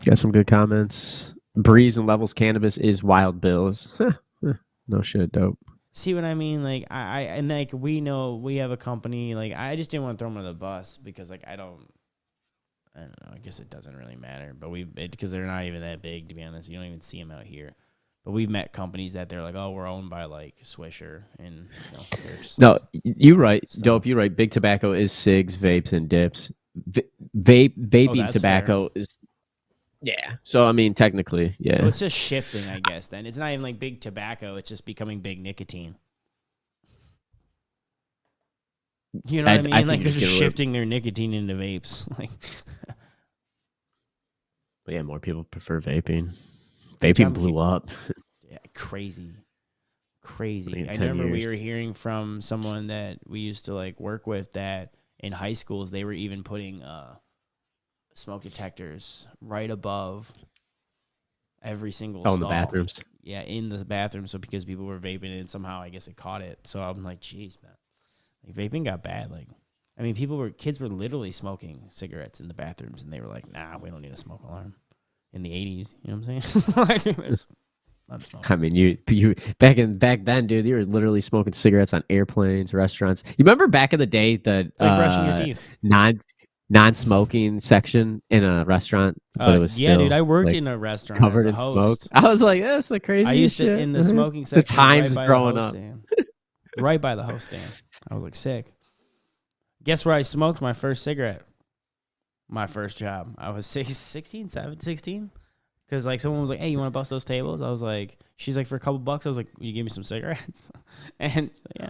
Got some good comments. Breeze and Levels Cannabis is Wild Bills. No shit, dope. See what I mean? Like and like we know we have a company. Like I just didn't want to throw them under the bus because like I don't know. I guess it doesn't really matter, but because they're not even that big, to be honest. You don't even see them out here. But we've met companies that they're like, oh, we're owned by like Swisher, and no, you're right, so. Dope. You're right. Big tobacco is cigs, vapes, and dips. Vaping tobacco is, yeah. So I mean, technically, yeah. So it's just shifting, I guess. Then it's not even like big tobacco; it's just becoming big nicotine. You know what I mean? Like they're just shifting their nicotine into vapes. Like, but yeah, more people prefer vaping. Vaping blew up. Yeah, crazy. I remember we were hearing from someone that we used to like work with that in high schools they were even putting smoke detectors right above every single stall. In the bathrooms. Yeah, in the bathroom. So because people were vaping and somehow I guess it caught it. So I'm like, geez, man. Like vaping got bad. Like, I mean, kids were literally smoking cigarettes in the bathrooms, and they were like, "Nah, we don't need a smoke alarm." In the 80s, you know what I'm saying? I mean, you back then, dude, you were literally smoking cigarettes on airplanes, restaurants. You remember back in the day the brushing your teeth, non-smoking section in a restaurant, but it was still, dude. I worked in a restaurant covered in smoke. I was like, that's the crazy. I used shit. To in the smoking section. The times growing up. Right by the host stand. I was like, sick. Guess where I smoked my first cigarette? My first job. I was 16. Because, like, someone was like, hey, you want to bust those tables? I was like, she's like, for a couple bucks. I was like, will you give me some cigarettes? And, yeah.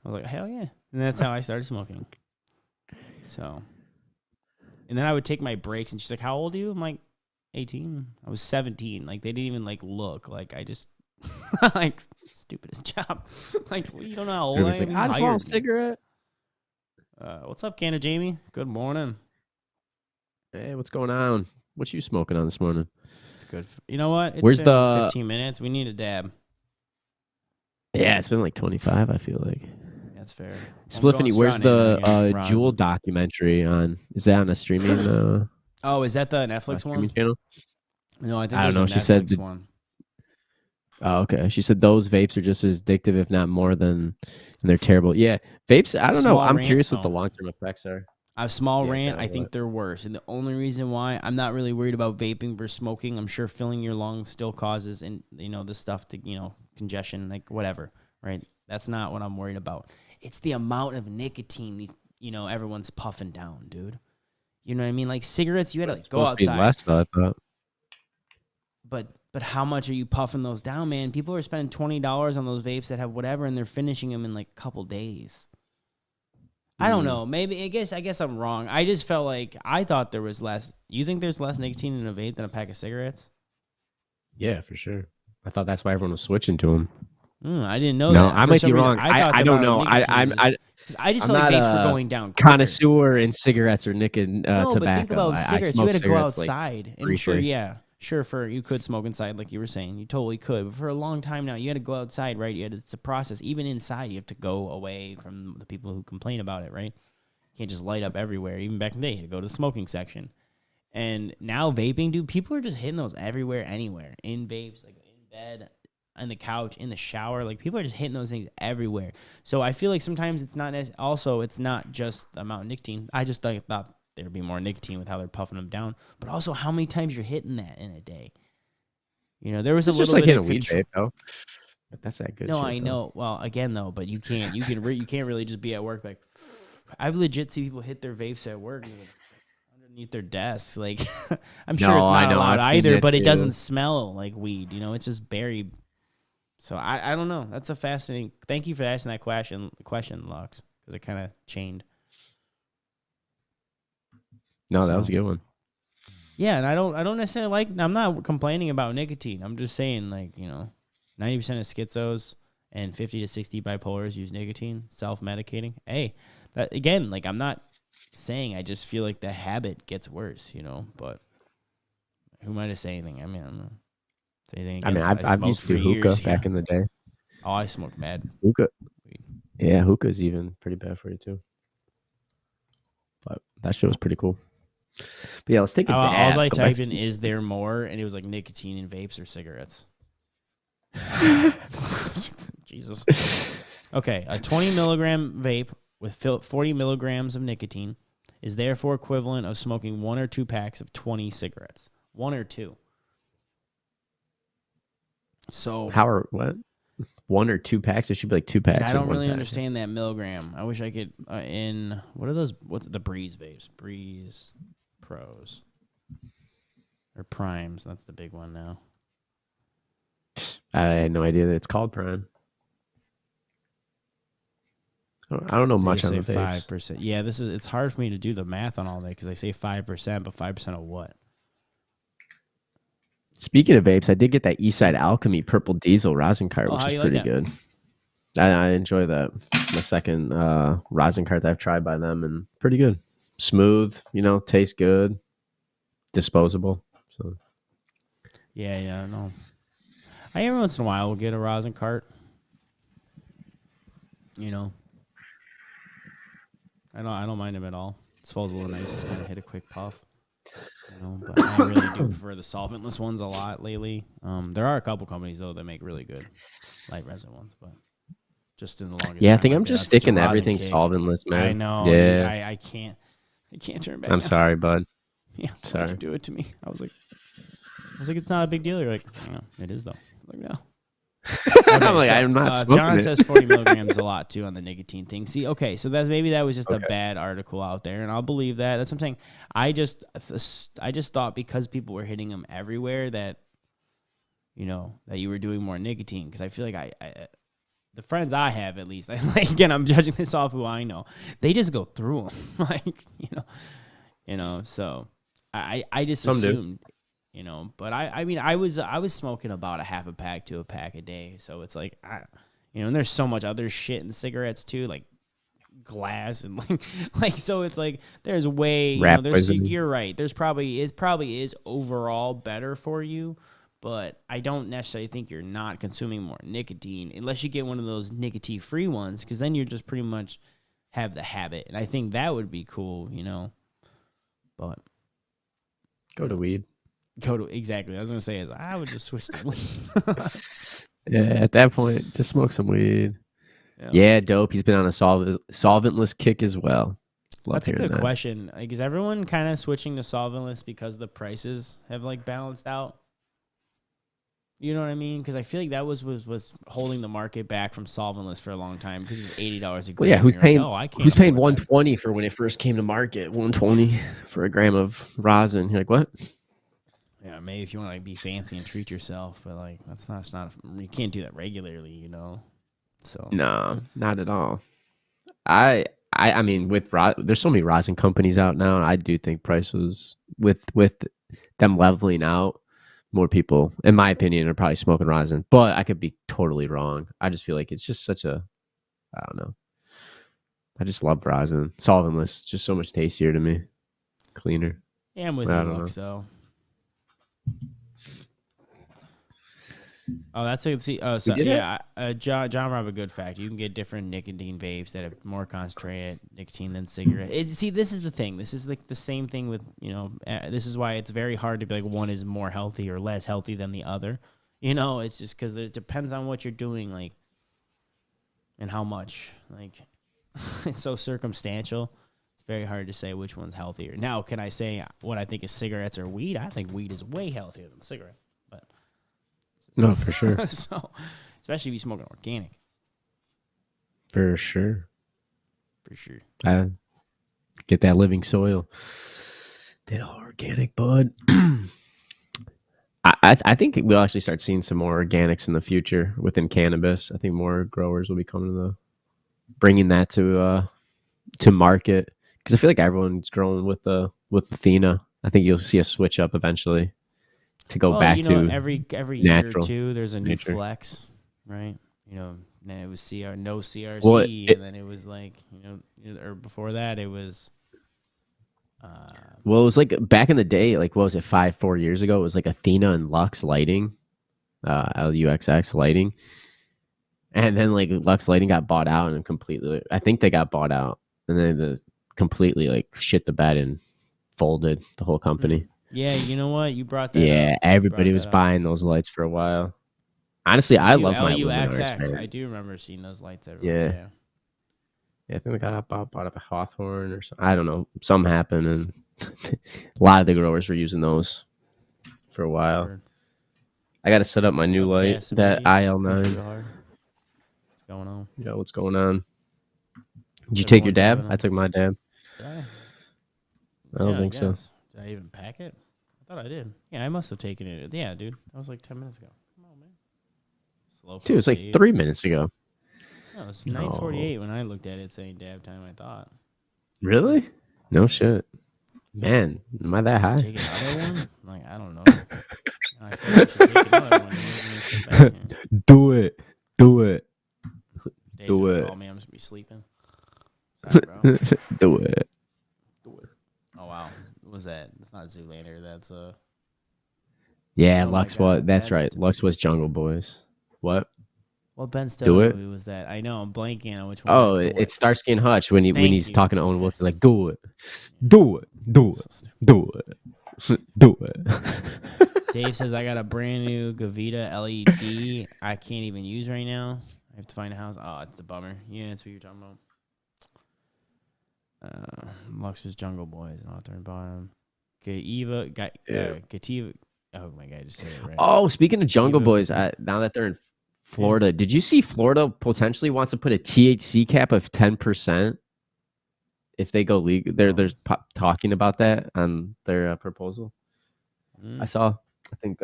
I was like, hell yeah. And that's how I started smoking. So, and then I would take my breaks, and she's like, "How old are you?" I'm like, 18. I was 17. Like, they didn't even like look. Like, I just like stupidest job. Like, well, you don't know how old I am. Like, I just want a cigarette. What's up, Canada Jamie? Good morning. Hey, what's going on? What you smoking on this morning? It's good. You know what? It's Where's been the 15 minutes. We need a dab. Yeah, it's been like 25. I feel like. That's fair. Spliffany, where's the Juul documentary on? Is that on a streaming? Oh, is that the Netflix one? Channel? No, I think I don't know. She said one. Oh, okay. She said those vapes are just as addictive, if not more, and they're terrible. Yeah, vapes. I don't know. I'm curious what the long-term effects are. A small rant. I think they're worse, and the only reason why I'm not really worried about vaping versus smoking. I'm sure filling your lungs still causes, and this stuff to congestion, like whatever. Right. That's not what I'm worried about. It's the amount of nicotine, everyone's puffing down, dude. You know what I mean? Like cigarettes, you had to like, go outside. Be less, though, I thought. But how much are you puffing those down, man? People are spending $20 on those vapes that have whatever, and they're finishing them in like a couple days. I don't know. Maybe I guess I'm wrong. I just felt like I thought there was less. You think there's less nicotine in a vape than a pack of cigarettes? Yeah, for sure. I thought that's why everyone was switching to them. I didn't know that. No, I might be wrong. I don't know. I just feel like vapes were going down quicker. Connoisseur in cigarettes or nicotine tobacco. But think about cigarettes. You had to go outside. Like, and briefly. Sure, you could smoke inside like you were saying. You totally could. But for a long time now, you had to go outside, right? It's a process. Even inside, you have to go away from the people who complain about it, right? You can't just light up everywhere. Even back in the day, you had to go to the smoking section. And now vaping, dude, people are just hitting those everywhere, anywhere. In vapes, like in bed, on the couch, in the shower. Like, people are just hitting those things everywhere. So I feel like sometimes it's not just the amount of nicotine. I just thought there'd be more nicotine with how they're puffing them down. But also how many times you're hitting that in a day. There was a little bit of weed vape, though. But that's that good No, shit, I know. Well, again, though, but you can't really just be at work like, I've legit seen people hit their vapes at work underneath their desks. Like, I'm sure it's not allowed either, but it doesn't smell like weed. It's just buried. So I don't know. That's a fascinating. Thank you for asking that question, Lux, because it kind of chained. No, that was a good one. Yeah, and I don't necessarily like. I'm not complaining about nicotine. I'm just saying, like, 90% of schizos and 50 to 60 bipolars use nicotine, self-medicating. Hey, that again, like, I'm not saying. I just feel like the habit gets worse, But who might have said anything? I mean, I don't know. I've used to hookah back in the day. Oh, I smoked mad hookah. Yeah, hookah's even pretty bad for you too. But that shit was pretty cool. But yeah, let's take a dab. All I typed in is there more, and it was like nicotine in vapes or cigarettes. Jesus. Okay, a 20 milligram vape with 40 milligrams of nicotine is therefore equivalent of smoking 1 or 2 packs of 20 cigarettes. 1 or 2. So what? 1 or 2 packs? It should be like 2 packs. I don't really understand that milligram. I wish I could. What are those? What's the Breeze vapes? Breeze Pros or Primes? That's the big one now. I had no idea that it's called Prime. I don't know much on the vapes. 5%. Yeah, it's hard for me to do the math on all that because I say 5%, but 5% of what? Speaking of vapes, I did get that Eastside Alchemy Purple Diesel rosin cart, which is pretty good. I enjoy that. It's my second rosin cart that I've tried by them, and pretty good. Smooth, tastes good, disposable. So, yeah, no. I every once in a while will get a rosin cart. I don't mind them at all. Disposable and nice, just kind of hit a quick puff. But I really do prefer the solventless ones a lot lately. There are a couple companies though that make really good light resin ones, but just in the longest. Yeah, I think I'm just sticking to everything solventless, man. I know. Yeah, I can't turn back. I'm sorry, bud. Yeah, sorry. You do it to me. I was like, it's not a big deal. You're like, it is though. I'm like, no. Okay, I'm like, I'm not smoking John it. says 40 milligrams a lot too on the nicotine thing. See, okay, so maybe that was just a bad article out there, and I'll believe that. That's what I'm saying. I just thought because people were hitting them everywhere that that you were doing more nicotine, because I feel like the friends I have, at least, like, again, I'm judging this off who I know. They just go through them, like, So I just assumed, But I mean, I was smoking about a half a pack to a pack a day, so it's like, and there's so much other shit in cigarettes too, like glass and like so it's like there's way you're right. It probably is overall better for you. But I don't necessarily think you're not consuming more nicotine unless you get one of those nicotine-free ones, because then you're just pretty much have the habit. And I think that would be cool, But go to weed. Exactly. I was gonna say I would just switch to weed. Yeah, at that point, just smoke some weed. Yeah, dope. He's been on a solventless kick as well. That's a good question. Like, is everyone kind of switching to solventless because the prices have like balanced out? You know what I mean? Because I feel like that was holding the market back from solventless for a long time, because it was $80 a gram. Well, yeah, who's paying $120 for when it first came to market? $120 for a gram of rosin. You're like, what? Yeah, maybe if you want to like be fancy and treat yourself, but like it's not you can't do that regularly, So no, not at all. I mean, there's so many rosin companies out now. I do think prices with them leveling out, more people, in my opinion, are probably smoking rosin. But I could be totally wrong. I just feel like it's just I don't know. I just love rosin. Solventless. It's just so much tastier to me. Cleaner. Yeah, I'm with you, Lux, though. Oh, that's a see. Oh, so yeah, John brought up a good fact. You can get different nicotine vapes that have more concentrated nicotine than cigarettes. See, this is the thing. This is like the same thing with this is why it's very hard to be like one is more healthy or less healthy than the other. It's just because it depends on what you're doing, like, and how much. Like, it's so circumstantial. It's very hard to say which one's healthier. Now, can I say what I think is cigarettes or weed? I think weed is way healthier than cigarettes. No, for sure. So, especially if you smoking organic. For sure. For sure. Get that living soil. That organic, bud. I think we'll actually start seeing some more organics in the future within cannabis. I think more growers will be bringing that to market, because I feel like everyone's growing with Athena. I think you'll see a switch up eventually. To go back to every year or two, there's a new flex, right? Then it was no CRC, and then it was like or before that it was. Well, it was like back in the day, like what was it, 4 years ago? It was like Athena and Lux Lighting, LUXX Lighting, and then like Lux Lighting got bought out and completely. I think they got bought out, and then completely like shit the bed and folded the whole company. Yeah, you know what? You brought that up. Yeah, everybody was buying those lights for a while. Honestly, I love my LUXX. I do remember seeing those lights everywhere. Yeah, I think they got bought up a Hawthorne or something. I don't know. Something happened, and a lot of the growers were using those for a while. Sure. I got to set up my new light, that IL9. What's going on? Yeah, what's going on? Did you take your dab? I took my dab. Yeah. I don't think so. Did I even pack it? I thought I did. Yeah, I must have taken it. Yeah, dude. That was like 10 minutes ago. Come on, man. Slow. Dude, it was like 3 minutes ago. No, it was 9:48 when I looked at it saying dab time, I thought. Really? No shit. Man, am I that high? Take another one? Like, I don't know. I feel like I should take another one. Do it. Do it. Do it. Call me. I'm just going to be sleeping. Sorry, bro. Do it. Oh, wow. Was that? It's not Zoolander. That's Yeah, Lux was. That's right. Lux was Jungle Boys. What? What Ben Stiller movie was that? I know. I'm blanking on which one. Oh, it's Starsky and Hutch when he's talking to Owen Wilson, like, do it. Do it. Do it. Do it. Do it. Dave says, I got a brand new Gavita LED I can't even use right now. I have to find a house. Oh, it's a bummer. Yeah, that's what you're talking about. Lux was Jungle Boys and Author and Bottom. Gativa. Oh my god, I just said it right. Oh, speaking of Jungle Boys, now that they're in Florida, did you see Florida potentially wants to put a THC cap of 10% if they go legal? There's talking about that on their proposal. I saw. I think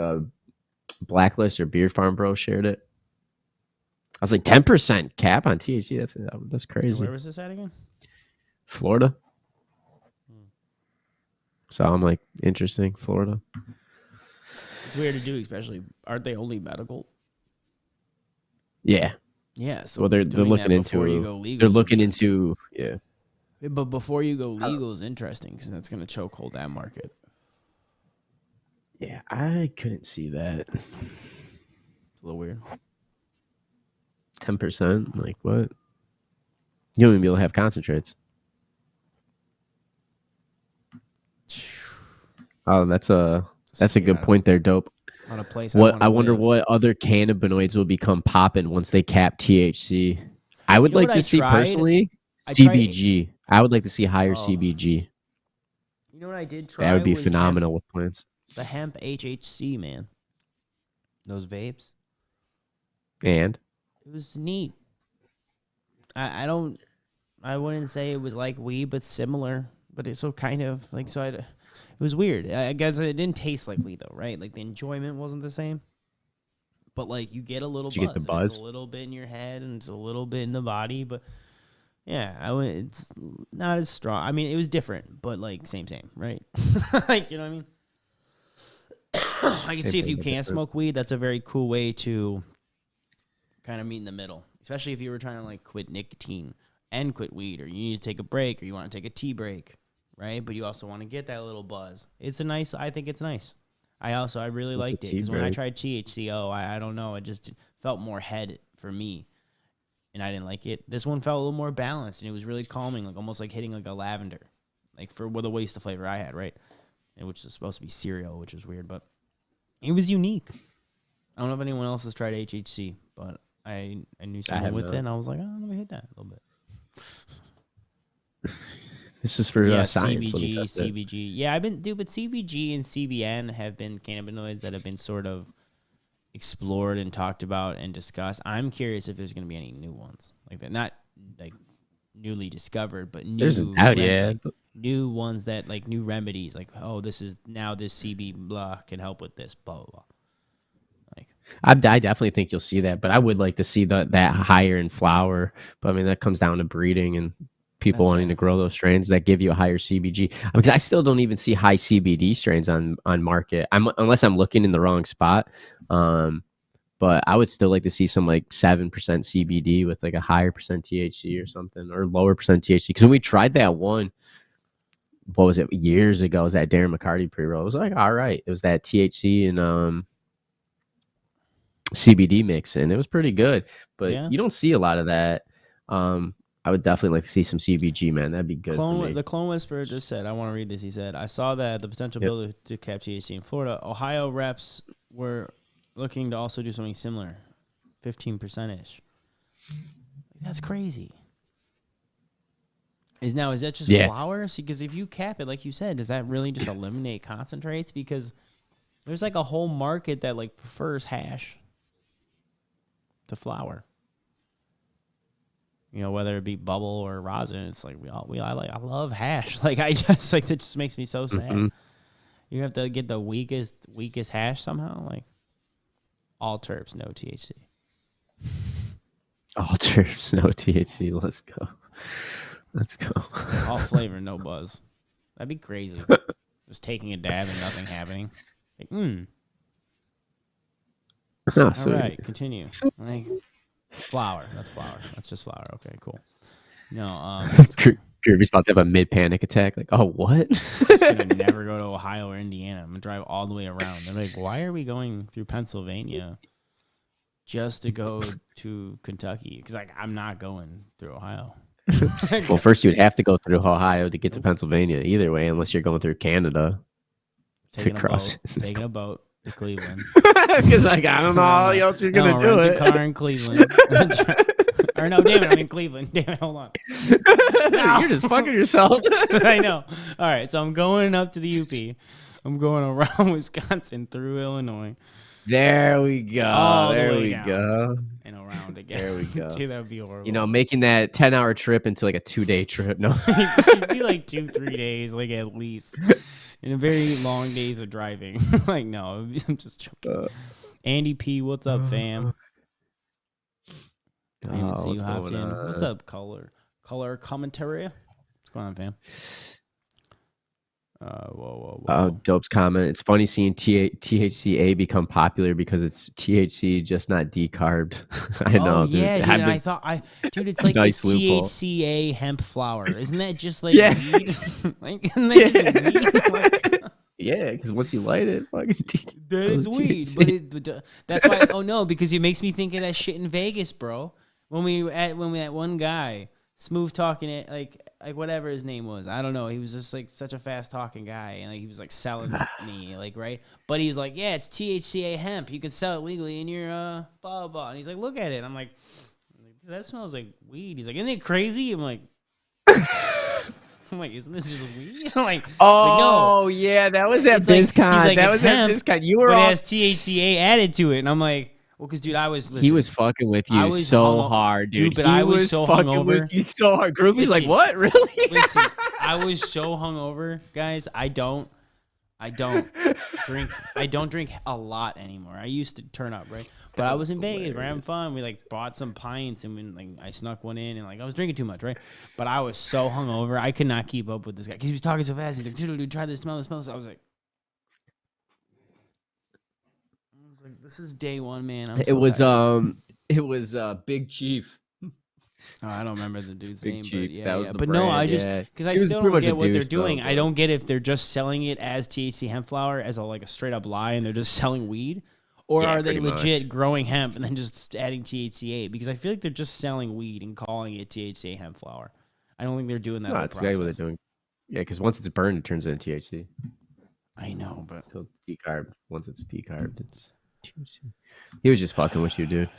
Blacklist or Beard Farm Bro shared it. was like 10% cap on THC. That's crazy. Where was this at again? Florida. So I'm like, interesting, Florida. It's weird to do, especially aren't they only medical? Yeah. Yeah. So well, they're looking into. They're looking into. Yeah. But before you go legal is interesting because that's going to chokehold that market. Yeah, I couldn't see that. It's a little weird. 10%? Like what? You won't even be able to have concentrates. Oh, that's a good point there, Dope. On a place I wonder what other cannabinoids will become popping once they cap THC. I would like to see personally CBG. I would like to see higher CBG. You know what I did try? That would be phenomenal with plants. The hemp HHC, man. Those vapes. And it was neat. I wouldn't say it was like weed, but similar. But it's so kind of like it was weird. I guess it didn't taste like weed though, right? Like the enjoyment wasn't the same. But like you get a little buzz. You get the buzz? It's a little bit in your head and it's a little bit in the body, but yeah, it's not as strong. I mean, it was different, but like same, right? Like, you know what I mean? I can see if you can't smoke weed, that's a very cool way to kind of meet in the middle, especially if you were trying to like quit nicotine and quit weed, or you need to take a break, or you want to take a tea break, right? But you also want to get that little buzz. I think it's nice. I really liked it because when I tried THCO, I don't know, it just felt more head for me, and I didn't like it. This one felt a little more balanced, and it was really calming, like almost like hitting like a lavender, like for the waste of flavor I had, right? And which is supposed to be cereal, which is weird, but it was unique. I don't know if anyone else has tried HHC, but I knew someone with it, and I was like, oh, let me hit that a little bit. This is for science. CBG. Yeah, but CBG and CBN have been cannabinoids that have been sort of explored and talked about and discussed. I'm curious if there's going to be any new ones like that. Not like newly discovered, but new. There's doubt, yeah. New ones that like new remedies, like this CB blah can help with this blah blah blah. Like I definitely think you'll see that, but I would like to see that higher in flower. But I mean that comes down to breeding and people wanting to grow those strains that give you a higher CBG. Because I still don't even see high CBD strains on market. Unless I'm looking in the wrong spot. But I would still like to see some like 7% CBD with like a higher percent THC or something, or lower percent THC. Because when we tried that one, what was it, years ago? It was that Darren McCarty pre-roll. It was like, all right. It was that THC and CBD mix, and it was pretty good. But you don't see a lot of that. I would definitely like to see some CBG, man. That'd be good for me. The Clone Whisperer just said, I want to read this. He said, I saw that the potential bill to cap THC in Florida. Ohio reps were looking to also do something similar, 15%-ish. That's crazy. Is that just flour? Because if you cap it, like you said, does that really just eliminate concentrates? Because there's like a whole market that like prefers hash to flour. You know, whether it be bubble or rosin, it's like I love hash. Like I just like that just makes me so sad. Mm-hmm. You have to get the weakest hash somehow. Like all terps, no THC. All terps, no THC. Let's go. All flavor, no buzz. That'd be crazy. Just taking a dab and nothing happening. Like, All right, continue. Like, flour. That's flour. That's just flour. Okay, cool. No, Kirby's about to have a mid-panic attack. Like, oh, what? I'm just gonna never go to Ohio or Indiana. I'm gonna drive all the way around. They're like, why are we going through Pennsylvania just to go to Kentucky? Because like, I'm not going through Ohio. Well, first you'd have to go through Ohio to get to Pennsylvania. Either way, unless you're going through Canada to cross. Taking a boat to Cleveland. Because like I don't know how else you're gonna do it. A car in Cleveland. Or no, damn it, I'm in Cleveland. Damn it, hold on. No. You're just fucking yourself. I know. All right, so I'm going up to the UP. I'm going around Wisconsin through Illinois. There we go. There we go. And around again. There we go. Dude, that would be horrible. You know, making that 10-hour trip into like a 2-day trip. No, it'd be like 2-3 days, like at least. In a very long days of driving. Like, no, I'm just joking. Andy P, what's up, fam? I didn't even see you hopped in. What's up, color commentary? What's going on, fam? Whoa. Dope's comment. It's funny seeing THCA become popular because it's THC, just not decarbed. I know. Yeah, dude. I thought dude, it's like nice the THCA hemp flower. Isn't that just like weed? Like, isn't that just weed? Like, yeah, because once you light it, then it's weed. But that's why. Oh no, because it makes me think of that shit in Vegas, bro. When we that one guy smooth talking it like whatever his name was, I don't know. He was just like such a fast talking guy, and like he was like selling me like right. But he was like, yeah, it's THCA hemp. You can sell it legally in your blah blah blah. And he's like, look at it. I'm like, that smells like weed. He's like, isn't it crazy? I'm like. Isn't this just weed? Like, oh, no. Yeah, that was at BizCon. That was at BizCon. You were but it has THCA added to it, and I'm like, well, because dude, he was fucking with you so hard, dude. But I was so hungover. With you so hard. Groovy's like, what? Really? Listen, I was so hungover, guys. I don't drink a lot anymore. I used to turn up, right? But I was in Vegas, we're having fun. We like bought some pints and I snuck one in and like I was drinking too much, right? But I was so hungover, I could not keep up with this guy because he was talking so fast. He's like, dude, try this, smell this. I was like, this is day one, man. It was Big Chief. Oh, I don't remember the dude's name, Chief. But yeah, that was yeah. The But brand, no, I just because I still don't get what they're doing. I don't get if they're just selling it as THC hemp flower as a straight up lie, and they're just selling weed, or are they legit growing hemp and then just adding THCA? Because I feel like they're just selling weed and calling it THCA hemp flower. I don't think they're doing that. No, that's exactly what they're doing. Yeah, because once it's burned, it turns into THC. I know, but until decarbed. Once it's decarbed, it's THC. He was just fucking with you, dude.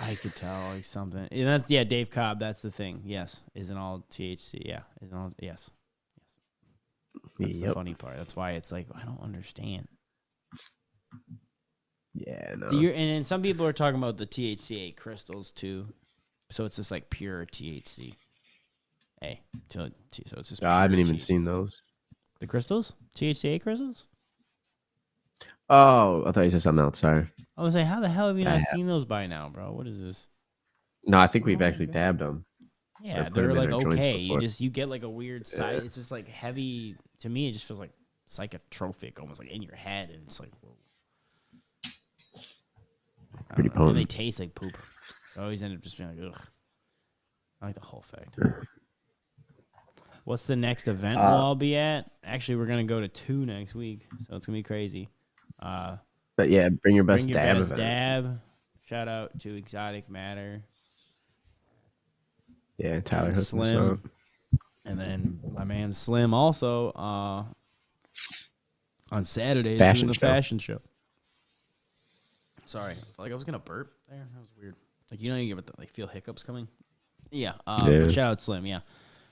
I could tell like something. And that's Dave Cobb. That's the thing. Yes, isn't all THC. Yeah, isn't all. Yes. That's the funny part. That's why it's like I don't understand. Yeah, no. And then some people are talking about the THCA crystals too, so it's just like pure THC. So it's just. I haven't even seen those. The crystals, THCA crystals. Oh, I thought you said something else. Sorry. I was like, how the hell have you not seen those by now, bro? What is this? No, I think we've actually dabbed them. Yeah, they're like okay. You get like a weird side. It's just like heavy. To me, it just feels like psychotropic, almost like in your head, and it's like whoa. Pretty potent. And they taste like poop. I always end up just being like, ugh. I like the whole fact. What's the next event we'll all be at? Actually, we're gonna go to 2 next week, so it's gonna be crazy. But yeah, bring your best dab. Shout out to Exotic Matter. Yeah, Tyler Slim, and then my man Slim also on Saturday doing the fashion show. Sorry, I felt like I was gonna burp there. That was weird. Like you get like feel hiccups coming. Yeah. But shout out Slim. Yeah.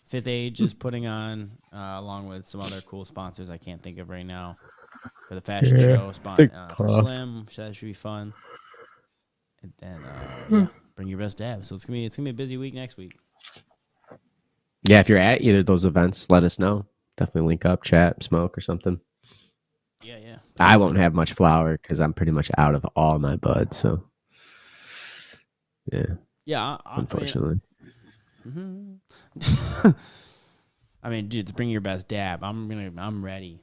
Fifth Age is putting on along with some other cool sponsors I can't think of right now for the fashion show. For Slim, so that should be fun. And then bring your best dab. So it's gonna be a busy week next week. Yeah, if you're at either of those events, let us know. Definitely link up, chat, smoke, or something. Yeah. I won't have much flour because I'm pretty much out of all my bud. So, yeah. Yeah. Unfortunately. I mean, dude, bring your best dab. I'm ready.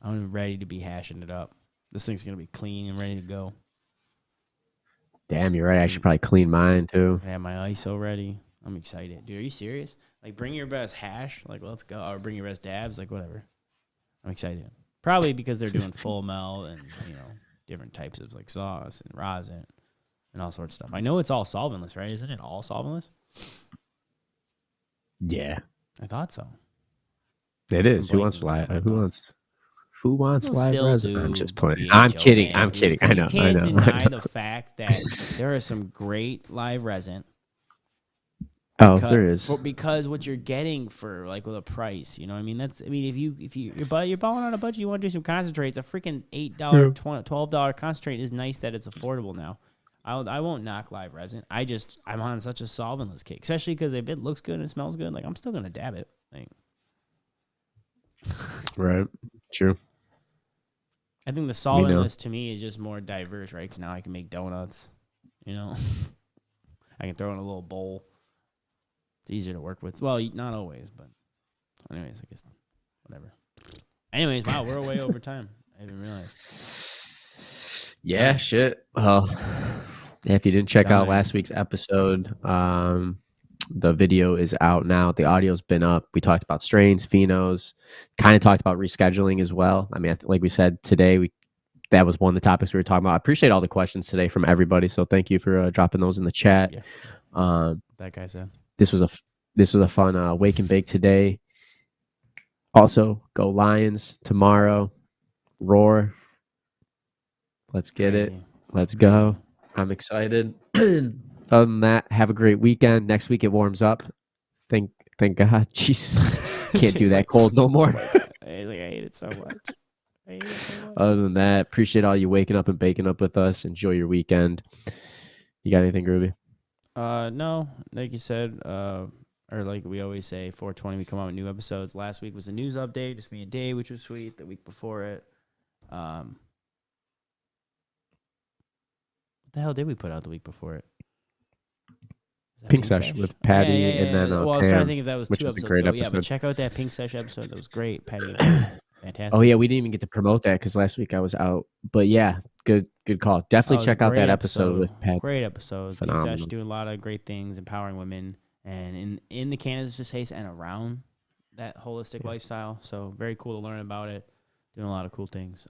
I'm ready to be hashing it up. This thing's gonna be clean and ready to go. Damn, you're right. I should probably clean mine too. I have my ISO ready. I'm excited, dude. Are you serious? Like, bring your best hash. Like, let's go. Or bring your best dabs. Like, whatever. I'm excited. Probably because they're doing full melt and different types of like sauce and rosin and all sorts of stuff. I know it's all solventless, right? Isn't it all solventless? Yeah, I thought so. It is. Who wants live resin? I'm just playing. I'm kidding. I know. You can't deny the fact that there is some great live resin. There is. Because what you're getting for like with a price, you know what I mean? If you're balling on a budget, you want to do some concentrates, a freaking $8, $12 concentrate is nice that it's affordable now. I won't knock live resin. I'm on such a solventless kick, especially because if it looks good and it smells good, like I'm still gonna dab it. Like, right, true. I think the solventless to me is just more diverse, right? Because now I can make donuts. I can throw in a little bowl. It's easier to work with. Well, not always, but anyways, I guess whatever. Anyways, wow, we're way over time. I didn't realize. Yeah, shit. Well, if you didn't check out last week's episode, the video is out now. The audio's been up. We talked about strains, phenos, kind of talked about rescheduling as well. I mean, like we said today, that was one of the topics we were talking about. I appreciate all the questions today from everybody. So thank you for dropping those in the chat. Yeah. That guy said this was a fun wake and bake today. Also, go Lions tomorrow. Roar. Let's get it. Let's go. I'm excited. Other than that, have a great weekend. Next week it warms up. Thank God. Jesus. Can't do that cold no more. I hate it so much. Other than that, appreciate all you waking up and baking up with us. Enjoy your weekend. You got anything, Groovy? No. Like you said, or like we always say, 420 we come out with new episodes. Last week was a news update, just me and Dave, which was sweet. The week before it, what the hell did we put out the week before it? Pink Sesh with Patty and then well, I was trying to think if that was 2 episodes ago. Yeah, but check out that Pink Sesh episode. That was great. Patty, fantastic. Oh yeah, we didn't even get to promote that because last week I was out. But yeah, good call. Definitely check out that episode with Patty. Great episode. Pink Sesh doing a lot of great things, empowering women, and in the cannabis space and around that holistic lifestyle. So very cool to learn about it. Doing a lot of cool things.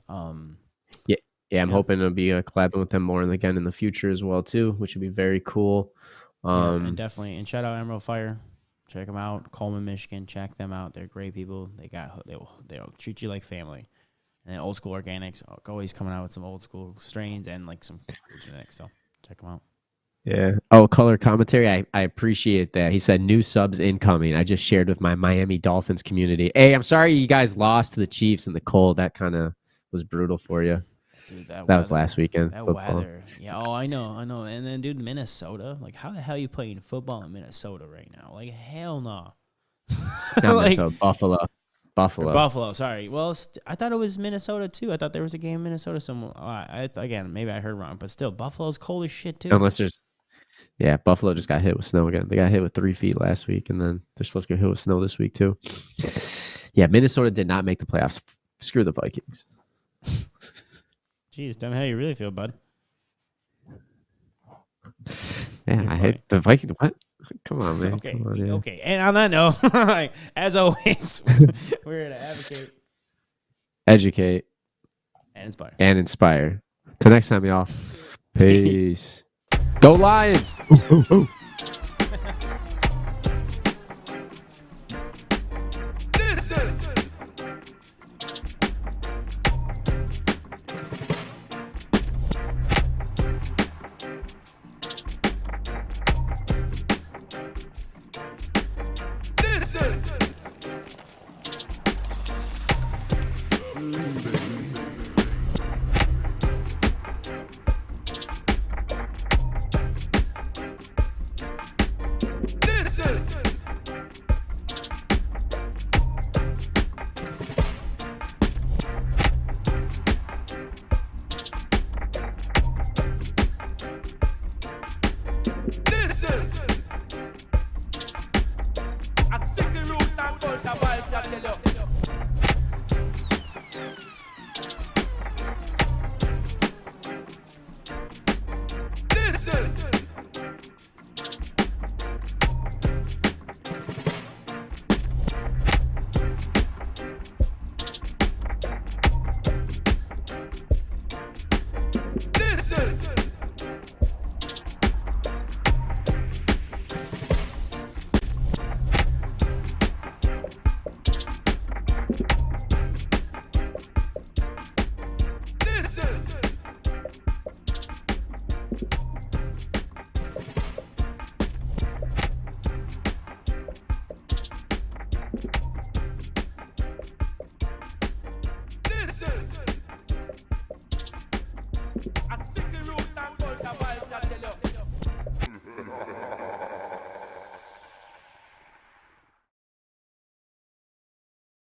Yeah, I'm hoping to be collabing with them more again in the future as well too, which would be very cool. And definitely, and shout out Emerald Fire, check them out. Coleman, Michigan, check them out. They're great people. They'll treat you like family. And then Old School Organics, always coming out with some old school strains and like some genetics. So check them out. Yeah. Oh, color commentary. I appreciate that. He said new subs incoming. I just shared with my Miami Dolphins community. Hey, I'm sorry you guys lost to the Chiefs in the cold. That kind of was brutal for you. Dude, that was last weekend. That weather. Yeah, I know. And then, dude, Minnesota. Like, how the hell are you playing football in Minnesota right now? Like, hell no. Not Minnesota, Buffalo. Sorry. Well, I thought it was Minnesota, too. I thought there was a game in Minnesota somewhere. Again, maybe I heard wrong, but still, Buffalo's cold as shit, too. Unless there's... Yeah, Buffalo just got hit with snow again. They got hit with 3 feet last week, and then they're supposed to get hit with snow this week, too. Yeah, Minnesota did not make the playoffs. Screw the Vikings. Jeez, tell me how you really feel, bud. Yeah, I hate the Vikings. What? Come on, man. Okay. Come on, okay. And on that note, as always, we're here to advocate, educate, and inspire. Till next time, y'all. Peace. Go Lions! Ooh, ooh, ooh. Listen.